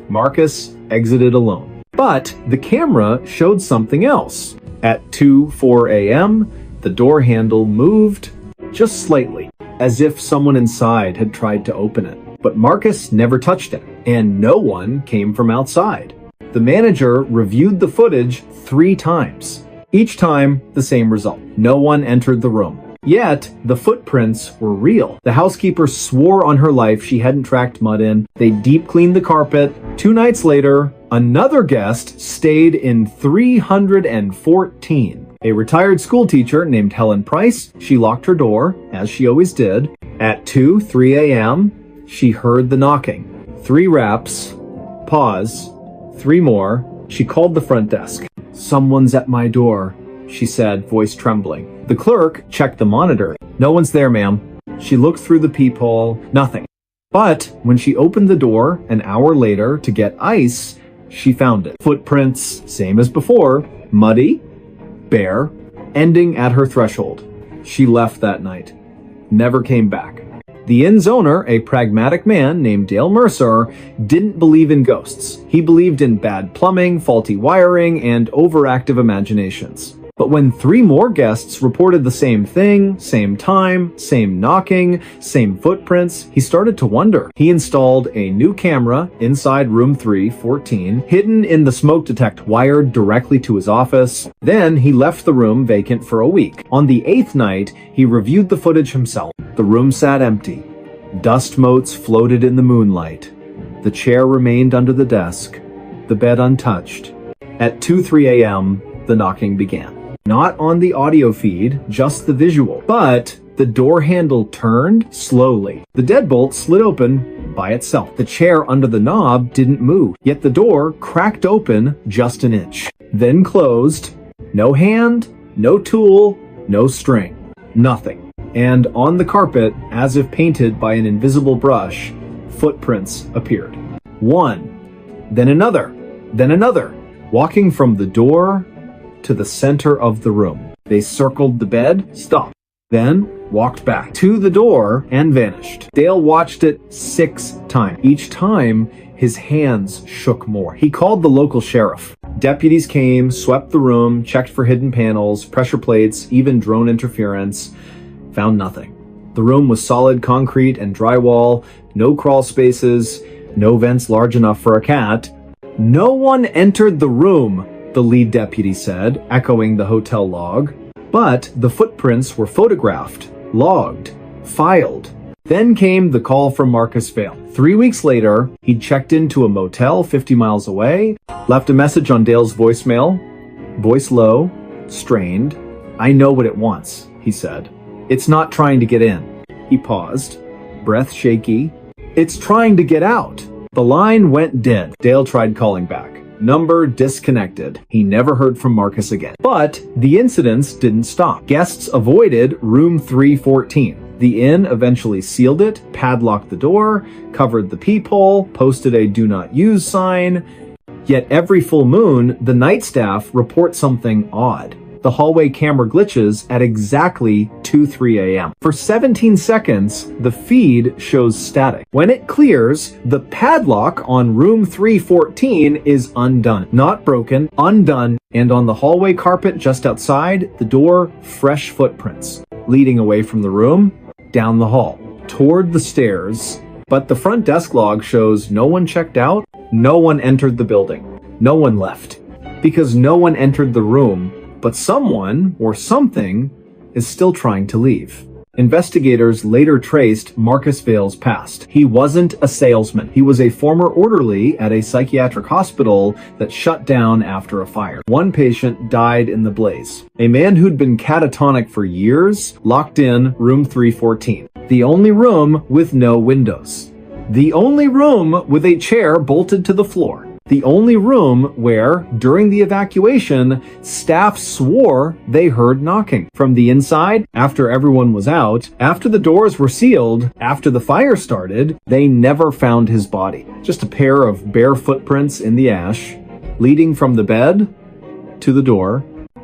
Marcus exited alone. But the camera showed something else. At 2:04 a.m., the door handle moved just slightly, as if someone inside had tried to open it. But Marcus never touched it, and no one came from outside. The manager reviewed the footage 3 times. Each time, the same result. No one entered the room. Yet, the footprints were real. The housekeeper swore on her life she hadn't tracked mud in. They deep cleaned the carpet. 2 nights later, another guest stayed in 314. A retired school teacher named Helen Price. She locked her door, as she always did. At 3 a.m., she heard the knocking. 3 raps. Pause. 3 more. She called the front desk. "Someone's at my door," she said, voice trembling. The clerk checked the monitor. "No one's there, ma'am." She looked through the peephole. Nothing. But when she opened the door an hour later to get ice, she found it. Footprints, same as before, muddy, bare, ending at her threshold. She left that night. Never came back. The inn's owner, a pragmatic man named Dale Mercer, didn't believe in ghosts. He believed in bad plumbing, faulty wiring, and overactive imaginations. But when 3 more guests reported the same thing, same time, same knocking, same footprints, he started to wonder. He installed a new camera inside room 314, hidden in the smoke detector wired directly to his office. Then he left the room vacant for a week. On the 8th night, he reviewed the footage himself. The room sat empty. Dust motes floated in the moonlight. The chair remained under the desk, the bed untouched. At 2:03 a.m., the knocking began. Not on the audio feed, just the visual. But the door handle turned slowly. The deadbolt slid open by itself. The chair under the knob didn't move, yet the door cracked open just an inch. Then closed. No hand, no tool, no string. Nothing. And on the carpet, as if painted by an invisible brush, footprints appeared. One, then another, walking from the door to the center of the room. They circled the bed, stopped, then walked back to the door and vanished. Dale watched it 6 times. Each time, his hands shook more. He called the local sheriff. Deputies came, swept the room, checked for hidden panels, pressure plates, even drone interference. Found nothing. The room was solid concrete and drywall, no crawl spaces, no vents large enough for a cat. No one entered the room, the lead deputy said, echoing the hotel log. But the footprints were photographed, logged, filed. Then came the call from Marcus Vale. 3 weeks later, he'd checked into a motel 50 miles away, left a message on Dale's voicemail. Voice low, strained. "I know what it wants," he said. "It's not trying to get in." He paused, breath shaky. "It's trying to get out." The line went dead. Dale tried calling back. Number disconnected. He never heard from Marcus again. But the incidents didn't stop. Guests avoided room 314. The inn eventually sealed it, padlocked the door, covered the peephole, posted a "do not use" sign. Yet every full moon, the night staff report something odd. The hallway camera glitches at exactly 2:03 a.m. For 17 seconds, the feed shows static. When it clears, the padlock on room 314 is undone. Not broken, undone, and on the hallway carpet just outside the door, fresh footprints, leading away from the room, down the hall, toward the stairs. But the front desk log shows no one checked out, no one entered the building, no one left. Because no one entered the room, but someone or something is still trying to leave. Investigators later traced Marcus Vale's past. He wasn't a salesman. He was a former orderly at a psychiatric hospital that shut down after a fire. One patient died in the blaze. A man who'd been catatonic for years locked in room 314. The only room with no windows. The only room with a chair bolted to the floor. The only room where, during the evacuation, staff swore they heard knocking. From the inside, after everyone was out, after the doors were sealed, after the fire started, they never found his body. Just a pair of bare footprints in the ash, leading from the bed to the door,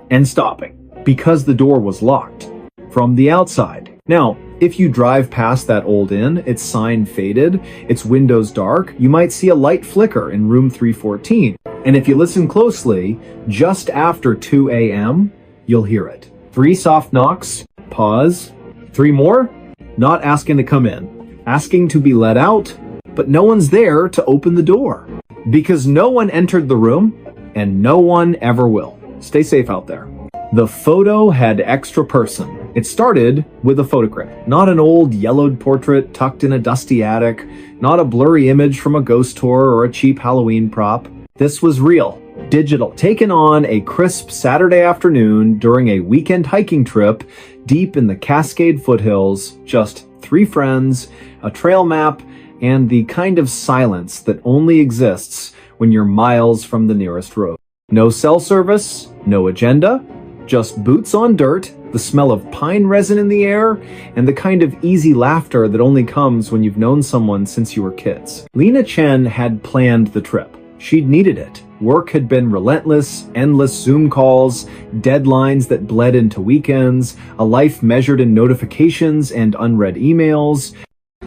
and stopping, because the door was locked from the outside. Now, if you drive past that old inn, its sign faded, its windows dark, you might see a light flicker in room 314. And if you listen closely, just after 2 a.m., you'll hear it. 3 soft knocks, pause. 3 more, not asking to come in, asking to be let out, but no one's there to open the door. Because no one entered the room, and no one ever will. Stay safe out there. The photo had extra person. It started with a photograph. Not an old yellowed portrait tucked in a dusty attic, not a blurry image from a ghost tour or a cheap Halloween prop. This was real. digital, taken on a crisp Saturday afternoon during a weekend hiking trip deep in the Cascade foothills, just 3 friends, a trail map, and the kind of silence that only exists when you're miles from the nearest road. No cell service, no agenda, just boots on dirt, the smell of pine resin in the air, and the kind of easy laughter that only comes when you've known someone since you were kids. Lena Chen had planned the trip. She'd needed it. Work had been relentless, endless Zoom calls, deadlines that bled into weekends, a life measured in notifications and unread emails.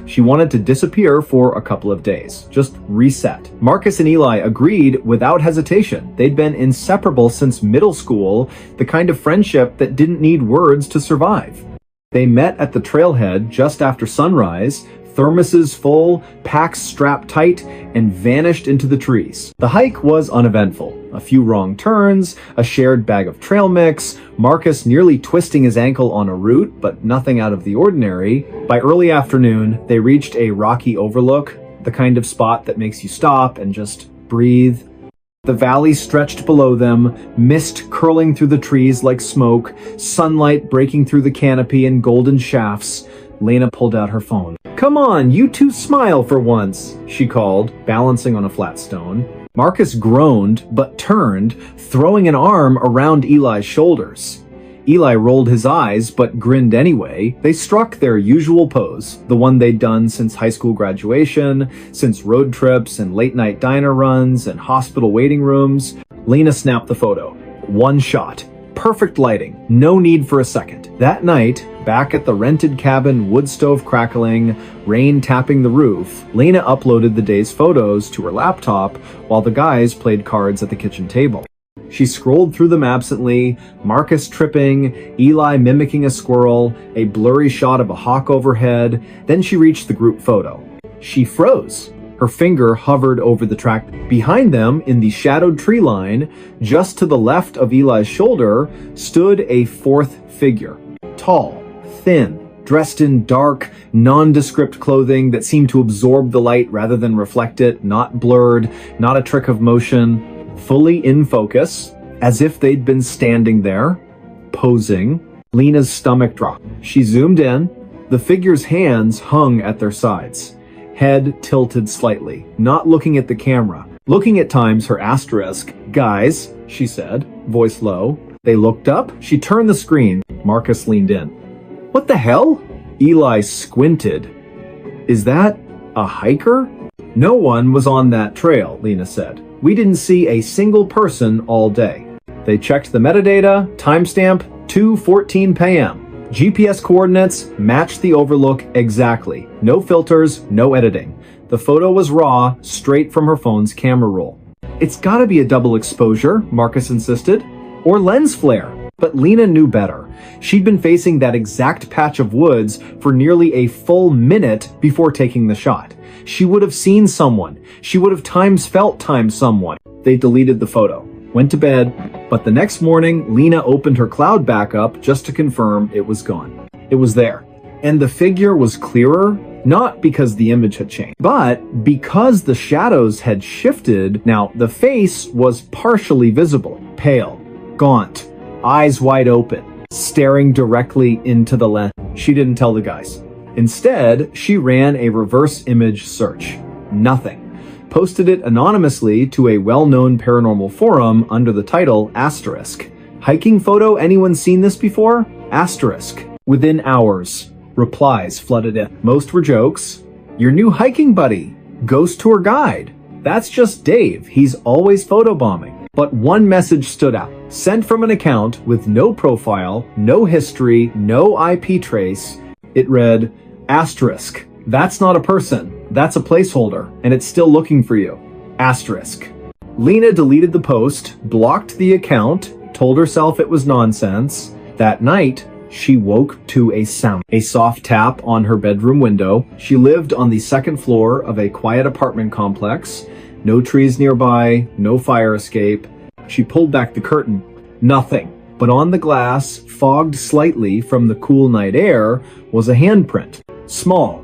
She wanted to disappear for a couple of days, just reset. Marcus and Eli agreed without hesitation. They'd been inseparable since middle school, the kind of friendship that didn't need words to survive. They met at the trailhead just after sunrise, thermoses full, packs strapped tight, and vanished into the trees. The hike was uneventful. A few wrong turns, a shared bag of trail mix, Marcus nearly twisting his ankle on a root, but nothing out of the ordinary. By early afternoon, they reached a rocky overlook, the kind of spot that makes you stop and just breathe. The valley stretched below them, mist curling through the trees like smoke, sunlight breaking through the canopy in golden shafts. Lena pulled out her phone. "Come on, you two smile for once," she called, balancing on a flat stone. Marcus groaned, but turned, throwing an arm around Eli's shoulders. Eli rolled his eyes, but grinned anyway. They struck their usual pose, the one they'd done since high school graduation, since road trips and late-night diner runs and hospital waiting rooms. Lena snapped the photo. One shot. Perfect lighting. No need for a second. That night, back at the rented cabin, wood stove crackling, rain tapping the roof, Lena uploaded the day's photos to her laptop while the guys played cards at the kitchen table. She scrolled through them absently, Marcus tripping, Eli mimicking a squirrel, a blurry shot of a hawk overhead. Then she reached the group photo. She froze. Her finger hovered over the track. Behind them, in the shadowed tree line, just to the left of Eli's shoulder, stood a fourth figure. Tall, thin, dressed in dark, nondescript clothing that seemed to absorb the light rather than reflect it, not blurred, not a trick of motion, fully in focus, as if they'd been standing there, posing. Lena's stomach dropped. She zoomed in. The figure's hands hung at their sides. Head tilted slightly, not looking at the camera, looking at times her asterisk. "Guys," she said, voice low. They looked up. She turned the screen. Marcus leaned in. "What the hell?" Eli squinted. "Is that a hiker?" "No one was on that trail," Lena said. "We didn't see a single person all day." They checked the metadata, timestamp 2:14 p.m. GPS coordinates matched the overlook exactly. No filters, no editing. The photo was raw, straight from her phone's camera roll. "It's gotta be a double exposure," Marcus insisted. "Or lens flare." But Lena knew better. She'd been facing that exact patch of woods for nearly a full minute before taking the shot. She would have seen someone. She would have felt someone. They deleted the photo. Went to bed, but the next morning, Lena opened her cloud backup just to confirm it was gone. It was there. And the figure was clearer, not because the image had changed, but because the shadows had shifted. Now, the face was partially visible, pale, gaunt, eyes wide open, staring directly into the lens. She didn't tell the guys. Instead, she ran a reverse image search. Nothing. Posted it anonymously to a well-known paranormal forum under the title asterisk. "Hiking photo, anyone seen this before?" Asterisk. Within hours, replies flooded in. Most were jokes. "Your new hiking buddy. Ghost tour guide. That's just Dave. He's always photobombing." But one message stood out. Sent from an account with no profile, no history, no IP trace. It read, asterisk. "That's not a person. That's a placeholder, and it's still looking for you. Asterisk." Lena deleted the post, blocked the account, told herself it was nonsense. That night, she woke to a sound. A soft tap on her bedroom window. She lived on the second floor of a quiet apartment complex. No trees nearby, no fire escape. She pulled back the curtain. Nothing. But on the glass, fogged slightly from the cool night air, was a handprint. Small,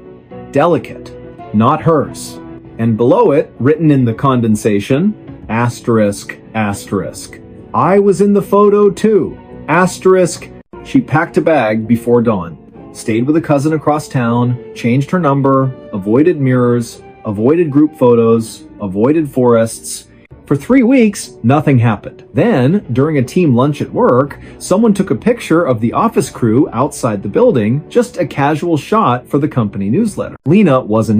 delicate, not hers. And below it, written in the condensation, Asterisk, asterisk. I was in the photo too. Asterisk. She packed a bag before dawn, stayed with a cousin across town, changed her number, avoided mirrors, avoided group photos, avoided forests. For 3 weeks, nothing happened. Then, during a team lunch at work, someone took a picture of the office crew outside the building, just a casual shot for the company newsletter. Lena wasn't in